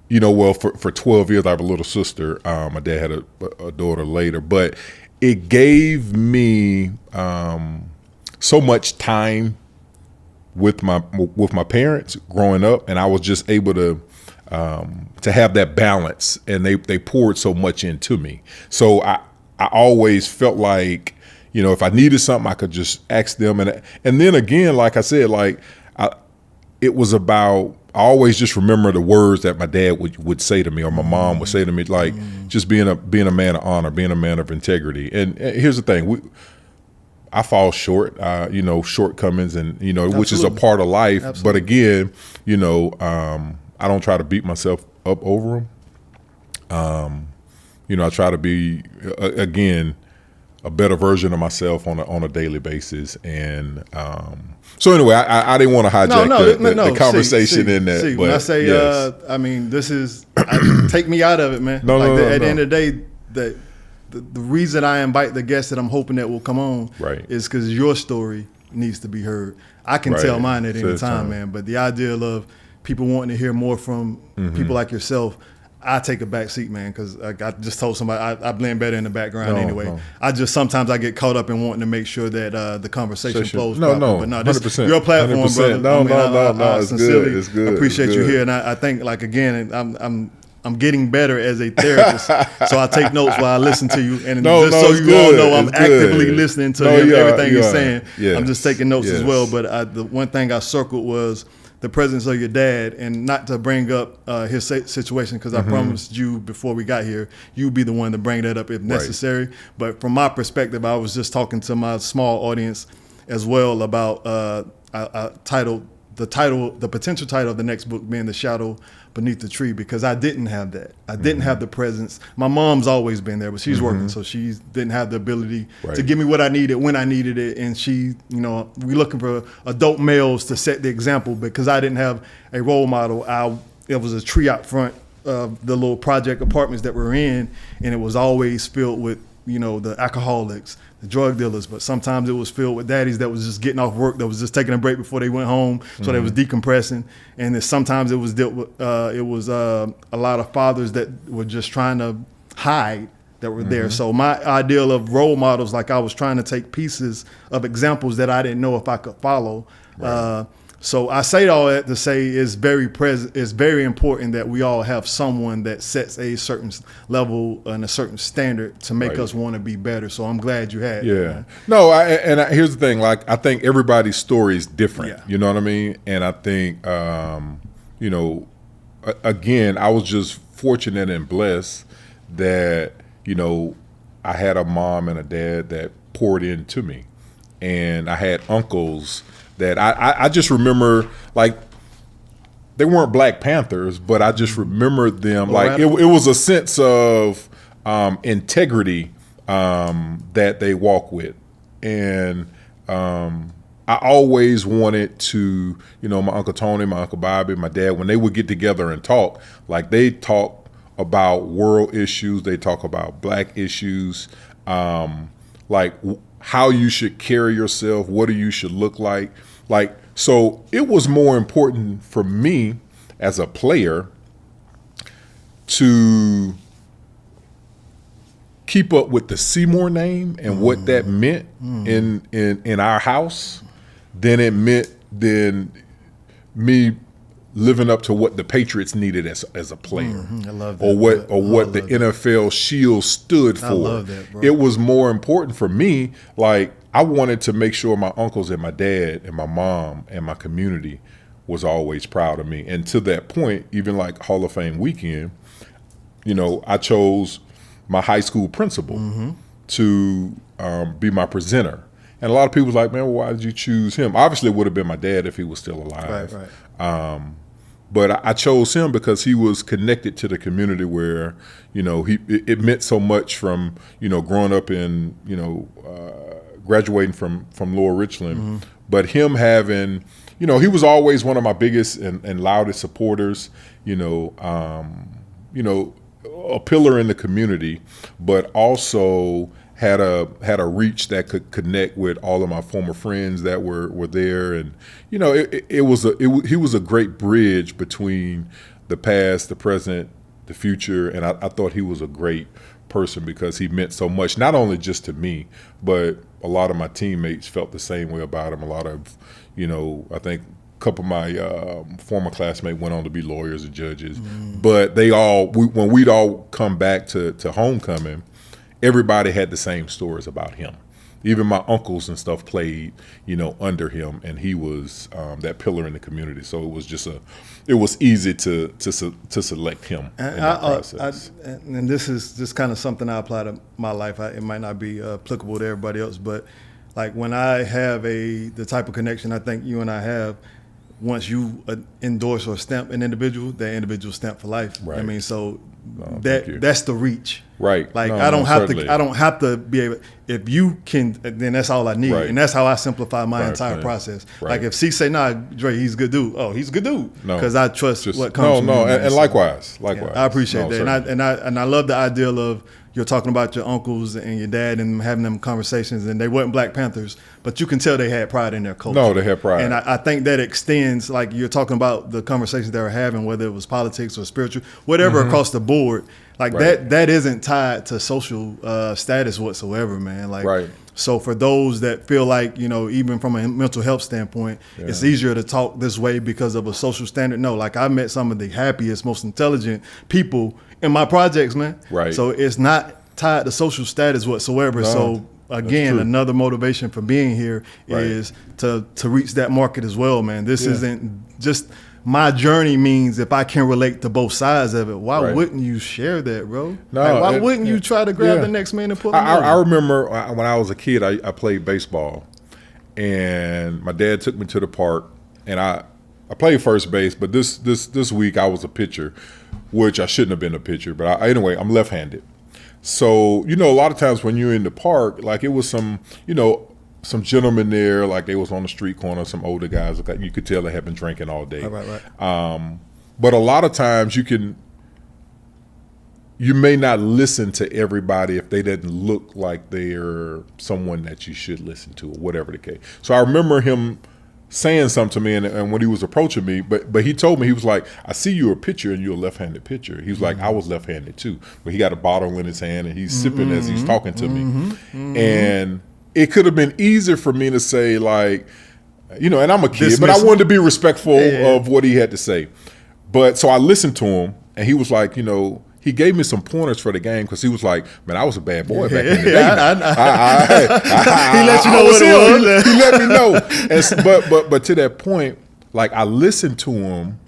well, for 12 years I have a little sister. My dad had a daughter later, but it gave me so much time with my parents growing up, and I was just able to have that balance, and they poured so much into me. So I always felt like, if I needed something, I could just ask them. And then again, like I said, it was about, I always just remember the words that my dad would say to me, or my mom would say to me, like just being a man of honor, being a man of integrity. And here's the thing, I fall short, shortcomings, and which is a part of life. Absolutely. But again, I don't try to beat myself up over them. I try to be again a better version of myself on a daily basis. And so anyway, I didn't want to hijack the conversation in that. When I say, yes. This is take me out of it, man. At the end of the day, the reason I invite the guests that I'm hoping that will come on is because your story needs to be heard. I can tell mine at any time, man. But the idea of people wanting to hear more from people like yourself, I take a back seat, man, because I just told somebody I blend better in the background anyway. No. Sometimes I get caught up in wanting to make sure that the conversation flows properly. But no, this is your platform, 100%. Brother. I sincerely it's good. appreciate you here, and I think, like, again, I'm getting better as a therapist, so I take notes while I listen to you. And all know, I'm actively listening to everything you're saying. Yes. I'm just taking notes as well. But the one thing I circled was the presence of your dad, and not to bring up his situation, because I promised you before we got here, you'd be the one to bring that up if necessary. But from my perspective, I was just talking to my small audience as well about the potential title of the next book being The Shadow Beneath the Tree, because I didn't have that. I didn't have the presence. My mom's always been there, but she's working, so she didn't have the ability to give me what I needed when I needed it. And she, we're looking for adult males to set the example, because I didn't have a role model. It was a tree out front of the little project apartments that we're in, and it was always filled with, the alcoholics, the drug dealers, but sometimes it was filled with daddies that was just getting off work, that was just taking a break before they went home, so they was decompressing. And then sometimes it was dealt with, a lot of fathers that were just trying to hide that were there. So my ideal of role models, like, I was trying to take pieces of examples that I didn't know if I could follow. So I say all that to say it's very important that we all have someone that sets a certain level and a certain standard to make us want to be better. So I'm glad you had that. No, here's the thing. Like, I think everybody's story is different. You know what I mean? And I think, again, I was just fortunate and blessed that, I had a mom and a dad that poured into me. And I had uncles that I just remember, like, they weren't Black Panthers, but I just remember them, like, it was a sense of integrity that they walk with. And I always wanted to, my Uncle Tony, my Uncle Bobby, my dad, when they would get together and talk, like, they talk about world issues, they talk about Black issues, like how you should carry yourself, what you should look like. So it was more important for me as a player to keep up with the Seymour name and what that meant in our house than it meant me living up to what the Patriots needed as a player. I love that. Or what the NFL shield stood for. I love that, bro. It was more important for me. Like, I wanted to make sure my uncles and my dad and my mom and my community was always proud of me. And to that point, even like Hall of Fame weekend, I chose my high school principal to be my presenter. And a lot of people was like, man, well, why did you choose him? Obviously, it would have been my dad if he was still alive. Right. But I chose him because he was connected to the community where, it meant so much from, growing up in, graduating from Lower Richland. But him having, he was always one of my biggest and loudest supporters, a pillar in the community, but also had a reach that could connect with all of my former friends that were there, and he was a great bridge between the past, the present, the future, and I thought he was a great person because he meant so much, not only just to me, but a lot of my teammates felt the same way about him. A lot of, I think a couple of my former classmates went on to be lawyers and judges, but when we'd all come back to homecoming, everybody had the same stories about him. Even my uncles and stuff played, under him, and he was that pillar in the community. So it was easy to select him in that process. And this is just kind of something I apply to my life. It might not be applicable to everybody else, but like when I have the type of connection I think you and I have, once you endorse or stamp an individual, that individual stamped for life. Right. I mean, so that's the reach. Right. Like I don't have to be able. If you can, then that's all I need, Right. and that's how I simplify my entire process. Right. Like if C say, "Nah, Dre, he's a good dude." Oh, he's a good dude because I trust what comes. No, from no, him, and likewise. Yeah, I appreciate that, and I love the ideal of you're talking about your uncles and your dad and having them conversations, and they weren't Black Panthers, but you can tell they had pride in their culture. No, they had pride, and I think that extends. Like you're talking about the conversations they were having, whether it was politics or spiritual, whatever across the board. Like that isn't tied to social status whatsoever, man. Like, so for those that feel like, even from a mental health standpoint, it's easier to talk this way because of a social standard. No, like I met some of the happiest, most intelligent people in my projects, man. Right. So it's not tied to social status whatsoever. No, so again, another motivation for being here is to reach that market as well, man. This isn't just my journey means if I can relate to both sides of it, why wouldn't you share that, bro? No, like, why wouldn't you try to grab the next man and pull him over? I remember when I was a kid, I played baseball, and my dad took me to the park, and I played first base, but this week I was a pitcher, which I shouldn't have been a pitcher, but anyway, I'm left-handed. So, a lot of times when you're in the park, like it was some gentlemen there, like they was on the street corner, some older guys, you could tell they had been drinking all day. Right. But a lot of times you may not listen to everybody if they didn't look like they're someone that you should listen to, or whatever the case. So I remember him saying something to me, and when he was approaching me, but he told me, he was like, I see you're a pitcher and you're a left-handed pitcher. He was like, I was left-handed too. But he got a bottle in his hand and he's sipping as he's talking to me. And it could have been easier for me to say, like, and I'm a kid, but I wanted to be respectful of what he had to say. But so I listened to him, and he was like, he gave me some pointers for the game because he was like, man, I was a bad boy back in the day. He let you know what it was. He let me know. But to that point, like I listened to him,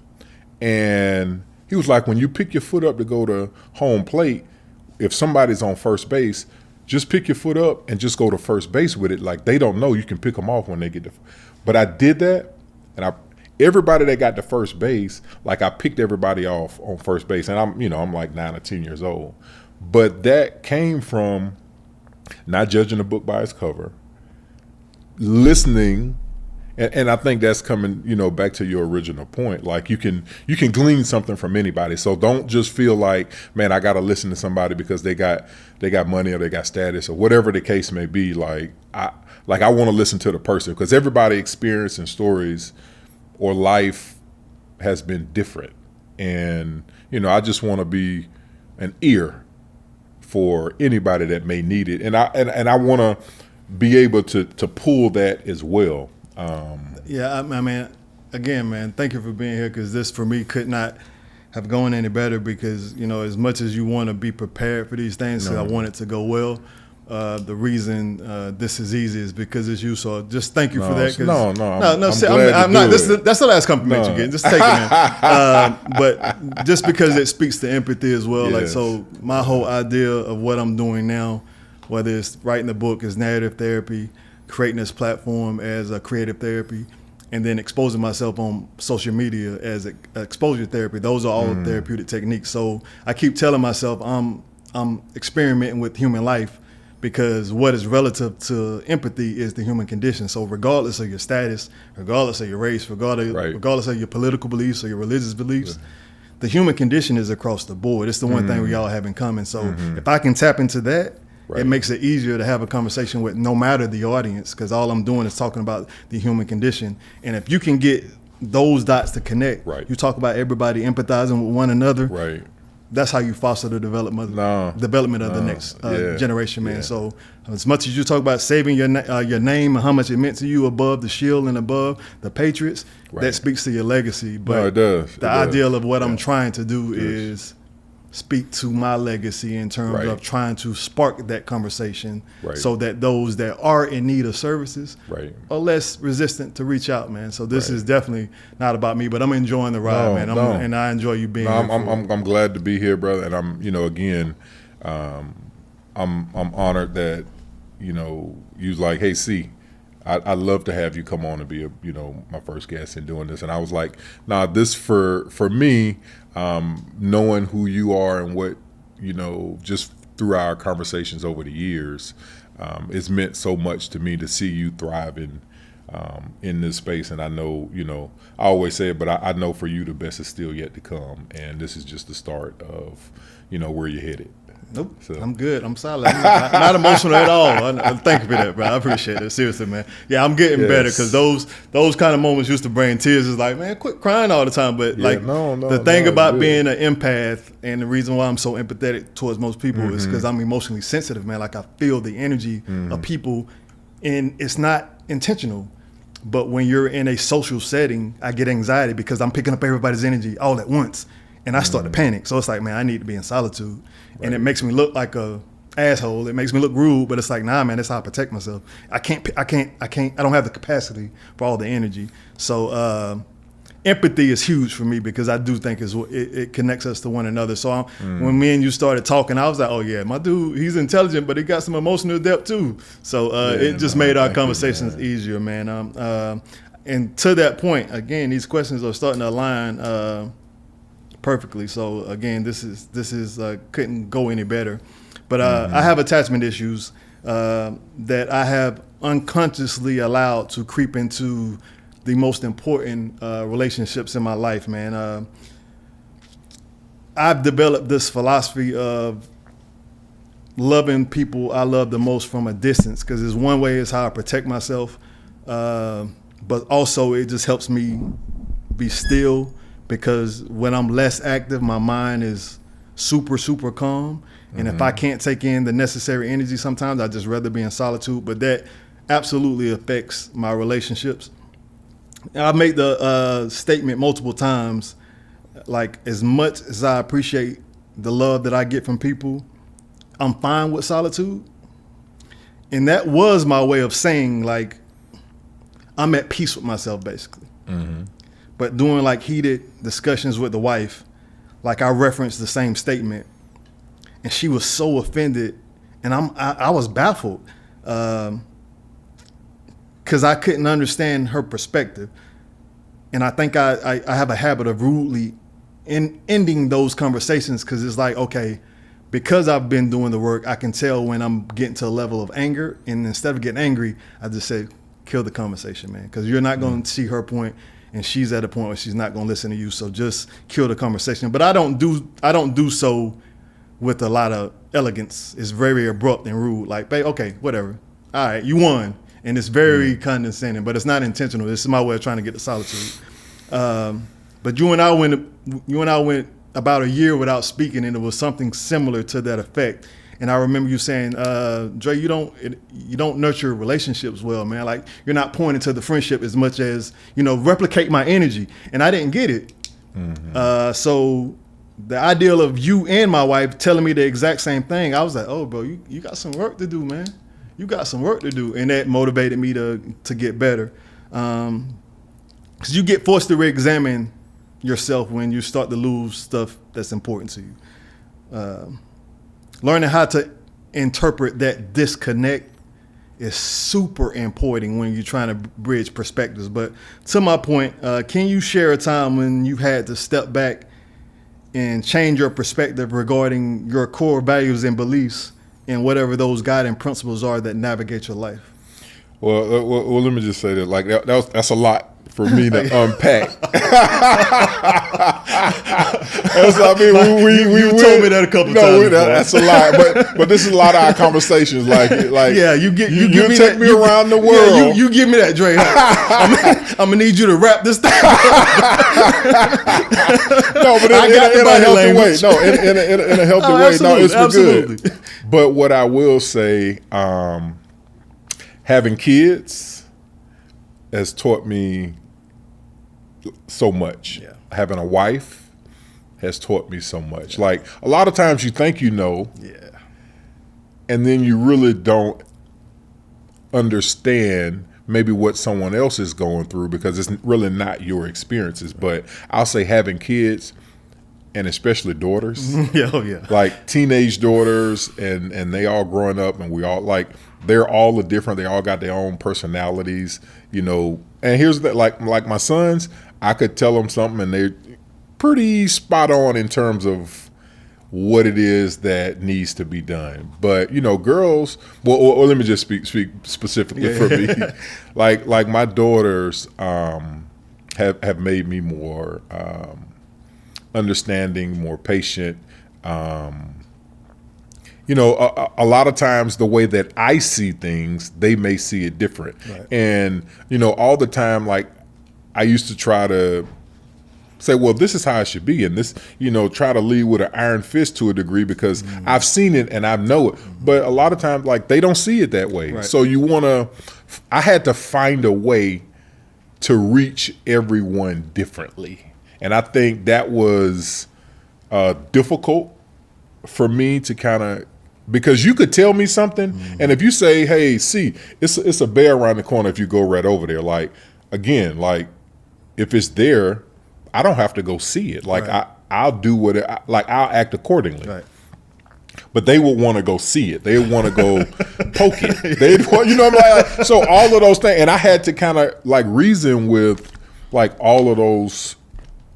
and he was like, when you pick your foot up to go to home plate, if somebody's on first base, just pick your foot up and just go to first base with it. Like they don't know you can pick them off when they get But I did that, and everybody that got to first base, like I picked everybody off on first base, and I'm like 9 or 10 years old. But that came from not judging a book by its cover, listening, and I think that's coming, back to your original point. Like you can glean something from anybody. So don't just feel like, man, I got to listen to somebody because they got money or they got status or whatever the case may be. Like I want to listen to the person because everybody experiencing stories or life has been different. And, I just want to be an ear for anybody that may need it. And I want to be able to pull that as well. I mean, again, man, thank you for being here because this for me could not have gone any better because, as much as you want to be prepared for these things, I want it to go well. The reason this is easy is because it's you. So just thank you for that. I'm not. That's the last compliment you get. Just take it in. But just because it speaks to empathy as well. Yes. Like so, my whole idea of what I'm doing now, whether it's writing a book as narrative therapy, creating this platform as a creative therapy, and then exposing myself on social media as exposure therapy. Those are all therapeutic techniques. So I keep telling myself I'm experimenting with human life. Because what is relative to empathy is the human condition. So regardless of your status, regardless of your race, regardless of your political beliefs or your religious beliefs, the human condition is across the board. It's the one thing we all have in common. So if I can tap into that it makes it easier to have a conversation with no matter the audience, because all I'm doing is talking about the human condition. And if you can get those dots to connect, you talk about everybody empathizing with one another. That's how you foster the development of the next generation, man. So as much as you talk about saving your name and how much it meant to you above the Shield and above the Patriots, that speaks to your legacy. But it does. The ideal of what I'm trying to do is speak to my legacy in terms of trying to spark that conversation so that those that are in need of services are less resistant to reach out, man. So this is definitely not about me, but I'm enjoying the ride, man. And I enjoy you being here. I'm glad to be here, brother. And I'm, again, I'm honored that, you was like, hey, C, I'd love to have you come on and be my first guest in doing this. And I was like, nah, this for me, knowing who you are and what, just through our conversations over the years, it's meant so much to me to see you thriving in this space. And I know, I always say it, but I know for you the best is still yet to come. And this is just the start of, where you're headed. Nope, so. I'm good. I'm solid. I'm not emotional at all. Thank you for that, bro. I appreciate it. Seriously, man. Yeah, I'm getting better, because those kind of moments used to bring tears. It's like, man, quit crying all the time. But the thing about being an empath, and the reason why I'm so empathetic towards most people is because I'm emotionally sensitive, man. Like, I feel the energy of people, and it's not intentional. But when you're in a social setting, I get anxiety because I'm picking up everybody's energy all at once. And I start to panic. So it's like, man, I need to be in solitude. And it makes me look like a asshole. It makes me look rude, but it's like, nah, man, that's how I protect myself. I don't have the capacity for all the energy. So empathy is huge for me, because I do think it connects us to one another. So when me and you started talking, I was like, oh yeah, my dude, he's intelligent, but he got some emotional depth too. So it just made our conversations easier, man. And to that point, again, these questions are starting to align perfectly. So again, this is couldn't go any better. But I have attachment issues that I have unconsciously allowed to creep into the most important relationships in my life, man. I've developed this philosophy of loving people I love the most from a distance, because it's one way is how I protect myself, but also it just helps me be still. Because when I'm less active, my mind is super, super calm. And if I can't take in the necessary energy, sometimes I'd just rather be in solitude. But that absolutely affects my relationships. And I've made the statement multiple times, like, as much as I appreciate the love that I get from people, I'm fine with solitude. And that was my way of saying, like, I'm at peace with myself, basically. But doing like heated discussions with the wife, like I referenced the same statement, and she was so offended, and I was baffled, because I couldn't understand her perspective. And I think I have a habit of rudely ending those conversations, because it's like, okay, because I've been doing the work, I can tell when I'm getting to a level of anger, and instead of getting angry, I just said, kill the conversation, man, because you're not going to see her point. And she's at a point where she's not going to listen to you. So just kill the conversation. But I don't do so with a lot of elegance. It's very abrupt and rude. Like, babe, okay, whatever. All right, you won. And it's very condescending, but it's not intentional. This is my way of trying to get to solitude. But you and I went about a year without speaking, and it was something similar to that effect. And I remember you saying, Dre, you don't nurture relationships well, man. Like, you're not pointing to the friendship as much as, replicate my energy. And I didn't get it. So the ideal of you and my wife telling me the exact same thing, I was like, oh, bro, you got some work to do, man. You got some work to do. And that motivated me to get better. Because you get forced to re-examine yourself when you start to lose stuff that's important to you. Learning how to interpret that disconnect is super important when you're trying to bridge perspectives. But to my point, can you share a time when you had to step back and change your perspective regarding your core values and beliefs and whatever those guiding principles are that navigate your life? Well, let me just say that, like, that's a lot for me to unpack. I mean, you told me that a couple times. That's a lot. But this is a lot of our conversations. Like yeah, you take me around the world. Yeah, you give me that, Dre. I'm gonna need you to wrap this thing. No, but in a healthy way. No, in a healthy way. No, it's for good. But what I will say, having kids has taught me so much. Yeah. Having a wife has taught me so much. Yeah. Like a lot of times you think you know, and then you really don't understand maybe what someone else is going through because it's really not your experiences. But I'll say having kids, and especially daughters, like teenage daughters, and they all growing up, and we all they're all different. They all got their own personalities, And here's that, like my sons, I could tell them something, and they're pretty spot on in terms of what it is that needs to be done. But girls, well let me just speak specifically for me. Like my daughters have made me more understanding, more patient. A lot of times the way that I see things, they may see it different. Right. And, all the time, like I used to try to say, well, this is how it should be. And this, try to lead with an iron fist to a degree because I've seen it and I know it. But a lot of times, like they don't see it that way. Right. So I had to find a way to reach everyone differently. And I think that was difficult for me to kind of, because you could tell me something, and if you say, hey, see, it's a bear around the corner if you go right over there. Like, again, like if it's there, I don't have to go see it. Like I'll do I'll act accordingly. Right. But they would want to go see it. They would want to go poke it. They'd want, so all of those things. And I had to kind of like reason with like all of those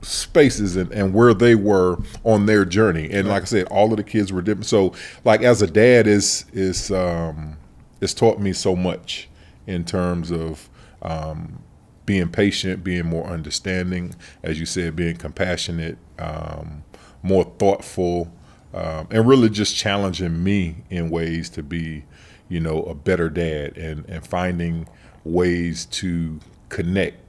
spaces and where they were on their journey. And like I said, all of the kids were different. So like as a dad it's taught me so much in terms of being patient, being more understanding, as you said, being compassionate, more thoughtful, and really just challenging me in ways to be, a better dad and finding ways to connect.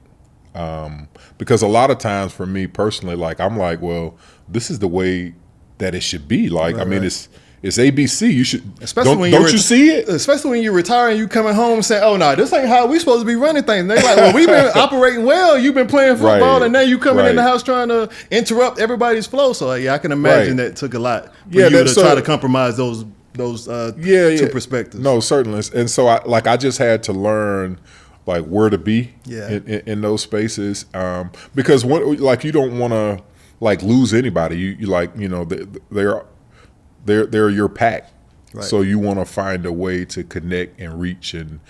Because a lot of times for me personally, like I'm like, well, this is the way that it should be. Like, right, I mean, it's ABC. You should, especially when you see it? Especially when you retire and you coming home saying, oh, no, this ain't how we supposed to be running things. And they're like, well, we've been operating well. You've been playing football, and now you coming in the house trying to interrupt everybody's flow. So, yeah, I can imagine that took a lot for you to try to compromise those two perspectives. No, certainly. And so, I just had to learn like where to be in those spaces, because you don't want to like lose anybody. You like they're your pack, right. So you want to find a way to connect and reach and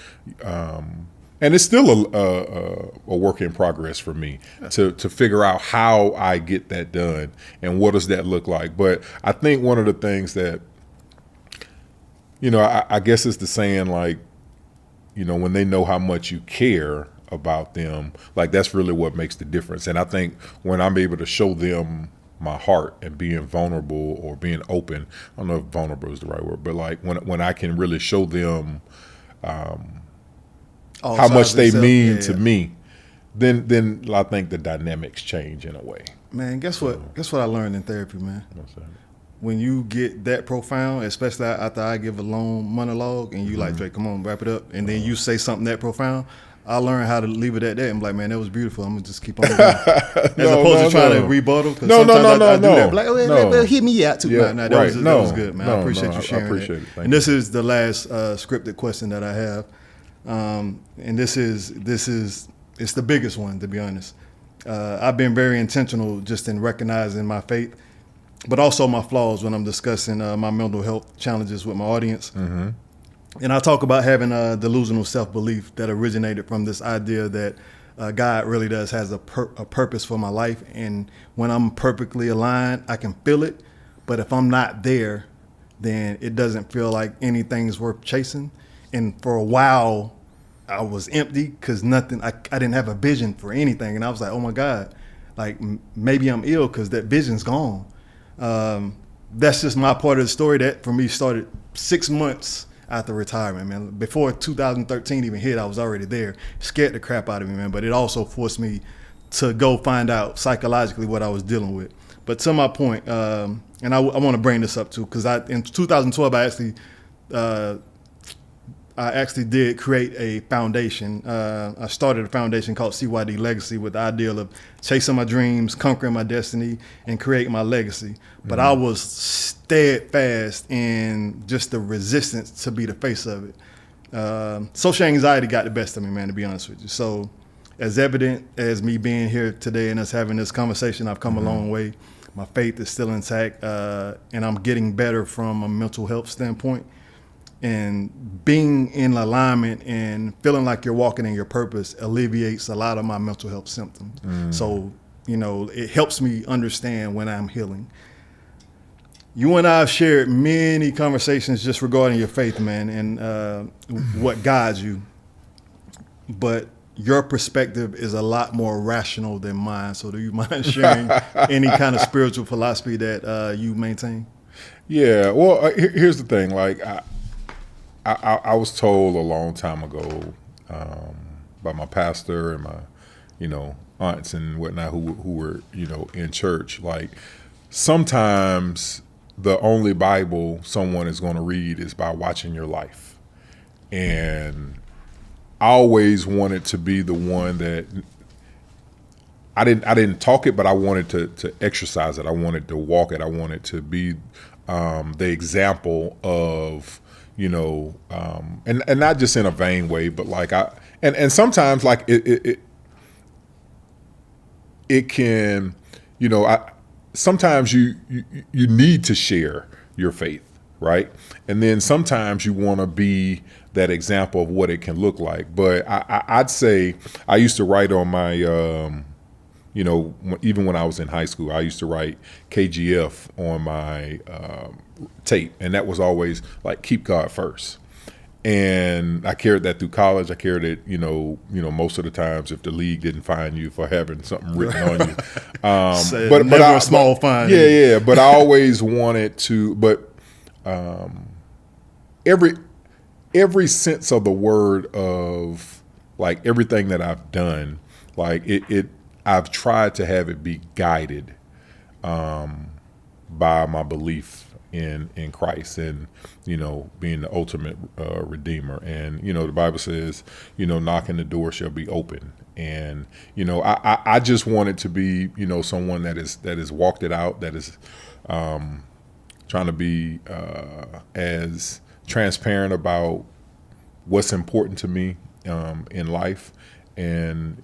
it's still a work in progress for me to figure out how I get that done and what does that look like. But I think one of the things that I guess it's the saying like, when they know how much you care about them, like that's really what makes the difference. And I think when I'm able to show them my heart and being vulnerable or being open, I don't know if vulnerable is the right word, but like when I can really show them how much they mean to me, then I think the dynamics change in a way. Man, guess what? Guess what I learned in therapy, man? What's that? When you get that profound, especially after I give a long monologue and you like, Drake, come on, wrap it up, and then you say something that profound, I learned how to leave it at that. I'm like, man, that was beautiful. I'm gonna just keep on going. As opposed to trying to rebuttal. Because sometimes I do that. Like, well, hit me out too. Yeah, that was good, man. I appreciate you sharing. I appreciate it. And this is the last scripted question that I have, and this is it's the biggest one, to be honest. I've been very intentional just in recognizing my faith, but also my flaws when I'm discussing my mental health challenges with my audience. Mm-hmm. And I talk about having a delusional self-belief that originated from this idea that God really does has a purpose for my life. And when I'm perfectly aligned, I can feel it. But if I'm not there, then it doesn't feel like anything's worth chasing. And for a while, I was empty because I didn't have a vision for anything. And I was like, oh my God, like maybe I'm ill because that vision's gone. That's just my part of the story that for me started 6 months after retirement, man. Before 2013 even hit, I was already there. Scared the crap out of me, man. But it also forced me to go find out psychologically what I was dealing with. But to my point, and I want to bring this up too, because in 2012 I actually did create a foundation. I started a foundation called CYD Legacy with the ideal of chasing my dreams, conquering my destiny, and creating my legacy. But I was steadfast in just the resistance to be the face of it. Social anxiety got the best of me, man, to be honest with you. So as evident as me being here today and us having this conversation, I've come a long way. My faith is still intact, and I'm getting better from a mental health standpoint. And being in alignment and feeling like you're walking in your purpose alleviates a lot of my mental health symptoms. So, it helps me understand when I'm healing. You and I have shared many conversations just regarding your faith, man, and what guides you. But your perspective is a lot more rational than mine. So do you mind sharing any kind of spiritual philosophy that you maintain? Yeah, well, here's the thing. Like, I was told a long time ago by my pastor and my, aunts and whatnot who were, in church. Like, sometimes the only Bible someone is going to read is by watching your life. And I always wanted to be the one that I didn't talk it, but I wanted to exercise it. I wanted to walk it. I wanted to be the example of, and not just in a vain way, but like and sometimes like it can, sometimes you need to share your faith, right? And then sometimes you want to be that example of what it can look like. But I'd say I used to write on my, even when I was in high school, I used to write KGF on my tape, and that was always like, keep God first. And I carried that through college. I carried it, most of the times if the league didn't fine you for having something written on you. But a small fine. Yeah. But I always wanted to. But every sense of the word of like everything that I've done, like I've tried to have it be guided by my belief in Christ and, being the ultimate redeemer. And, the Bible says, knocking the door shall be open. And, I just wanted to be, someone that is walked it out, that is trying to be as transparent about what's important to me in life. And,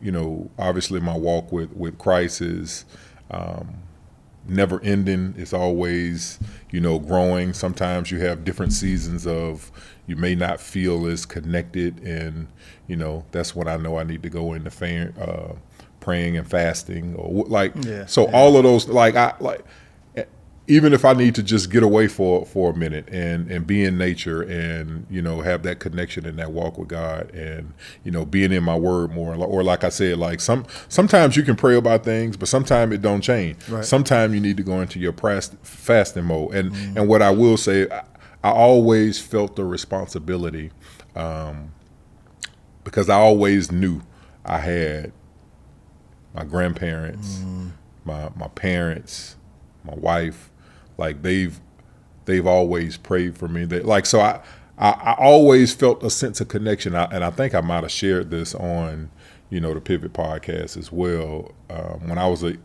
obviously my walk with Christ is never ending. It's always, growing. Sometimes you have different seasons of you may not feel as connected. And, that's when I know I need to go into praying and fasting or all of those, even if I need to just get away for a minute and be in nature and, have that connection and that walk with God and, being in my word more. Or like I said, like sometimes you can pray about things, but sometimes it don't change. Right. Sometimes you need to go into your fasting mode. And what I will say, I always felt the responsibility because I always knew I had my grandparents, my parents, my wife. Like they've always prayed for me. So I always felt a sense of connection. And I think I might have shared this on, the Pivot podcast as well. When I was a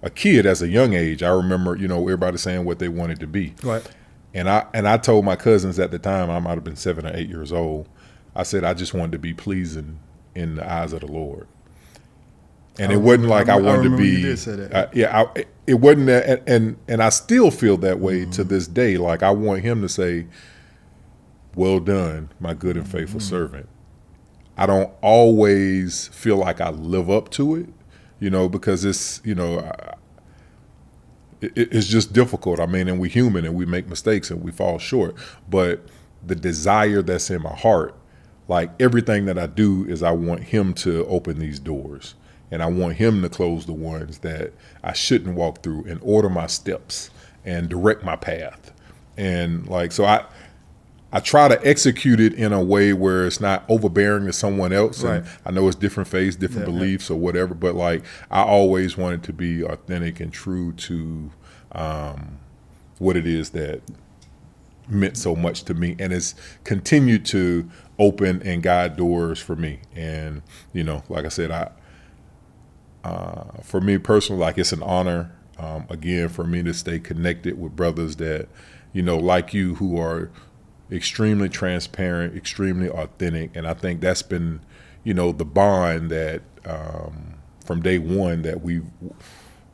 kid, as a young age, I remember, everybody saying what they wanted to be. Right. And I told my cousins at the time, I might have been 7 or 8 years old. I said I just wanted to be pleasing in the eyes of the Lord. And it wasn't like I wanted to be. You did say that. It wasn't that, and I still feel that way to this day. Like I want him to say, "Well done, my good and faithful servant." I don't always feel like I live up to it, because it's, it's just difficult. I mean, and we're human and we make mistakes and we fall short. But the desire that's in my heart, like everything that I do, is I want him to open these doors. and I want him to close the ones that I shouldn't walk through and order my steps and direct my path. And like, so I try to execute it in a way where it's not overbearing to someone else. Right. And I know it's different faiths, different beliefs or whatever, but like I always wanted to be authentic and true to what it is that meant so much to me, and it's continued to open and guide doors for me. And you know, like I said, for me personally, like it's an honor again for me to stay connected with brothers that, you know, like you, who are extremely transparent, extremely authentic. And I think that's been, you know, the bond that from day one that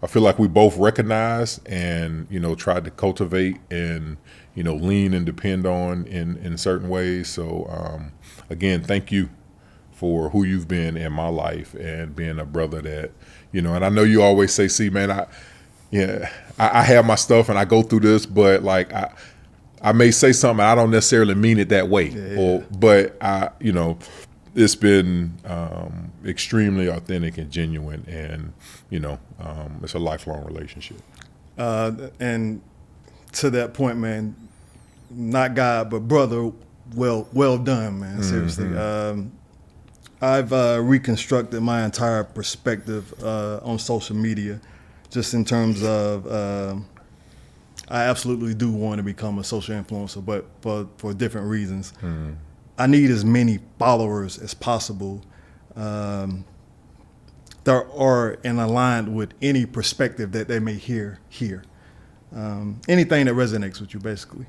I feel like we both recognize and, you know, tried to cultivate and, you know, lean and depend on in certain ways. So again, thank you for who you've been in my life and being a brother that, you know, and I know you always say, see, man, I have my stuff and I go through this, but like I may say something, I don't necessarily mean it that way. But you know, it's been extremely authentic and genuine, and you know, it's a lifelong relationship. And to that point, man, not God, but brother, well done, man. Seriously. I've reconstructed my entire perspective on social media, just in terms of I absolutely do want to become a social influencer, but for different reasons. I need as many followers as possible that are in aligned with any perspective that they may hear here. Anything that resonates with you, basically.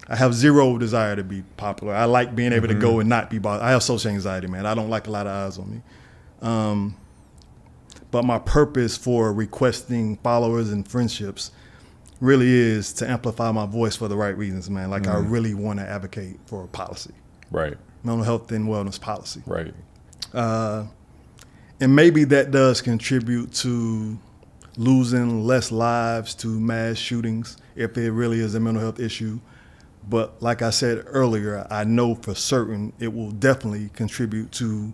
I have zero desire to be popular. I like being able to go and not be bothered. I have social anxiety, man. I don't like a lot of eyes on me. But my purpose for requesting followers and friendships really is to amplify my voice for the right reasons, man. Like I really want to advocate for a policy. Right. Mental health and wellness policy. Right. And maybe that does contribute to losing less lives to mass shootings if it really is a mental health issue. But like I said earlier, I know for certain it will definitely contribute to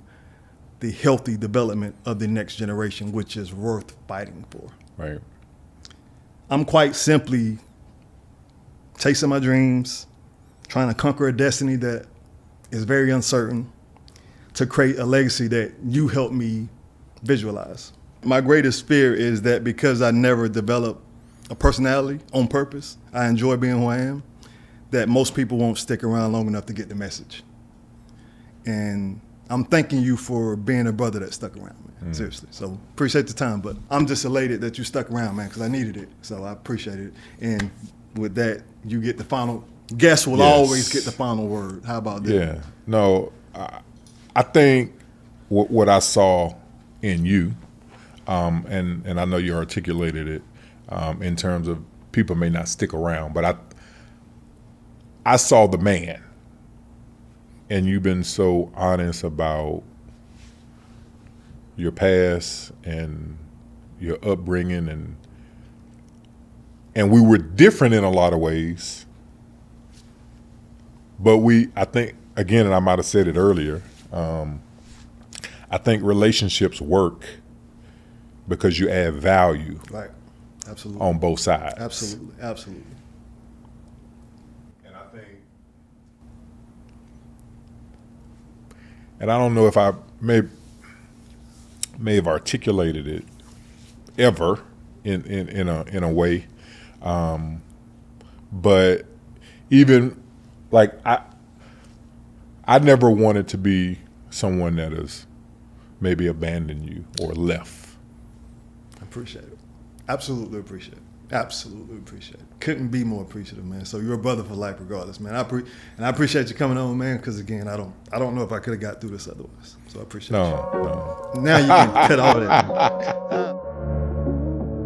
the healthy development of the next generation, which is worth fighting for. Right. I'm quite simply chasing my dreams, trying to conquer a destiny that is very uncertain, to create a legacy that you helped me visualize. My greatest fear is that because I never developed a personality on purpose, I enjoy being who I am, that most people won't stick around long enough to get the message. And I'm thanking you for being a brother that stuck around, man. Seriously. So appreciate the time, but I'm just elated that you stuck around, man, because I needed it. So I appreciate it. And with that, you get the final, guest will always get the final word. How about that? Yeah. No, I think what I saw in you, and I know you articulated it in terms of people may not stick around, but I saw the man. And you've been so honest about your past and your upbringing, and we were different in a lot of ways. But I think, again, and I might have said it earlier, I think relationships work because you add value. Right. Absolutely. On both sides. Absolutely. Absolutely. And I don't know if I may have articulated it ever in a way, but even like I never wanted to be someone that has maybe abandoned you or left. I appreciate it. Absolutely appreciate it. Absolutely appreciate it. Couldn't be more appreciative, man. So you're a brother for life regardless, man. I appreciate you coming on, man, because again, I don't know if I could have got through this otherwise. So I appreciate you. No. Now you can cut all that.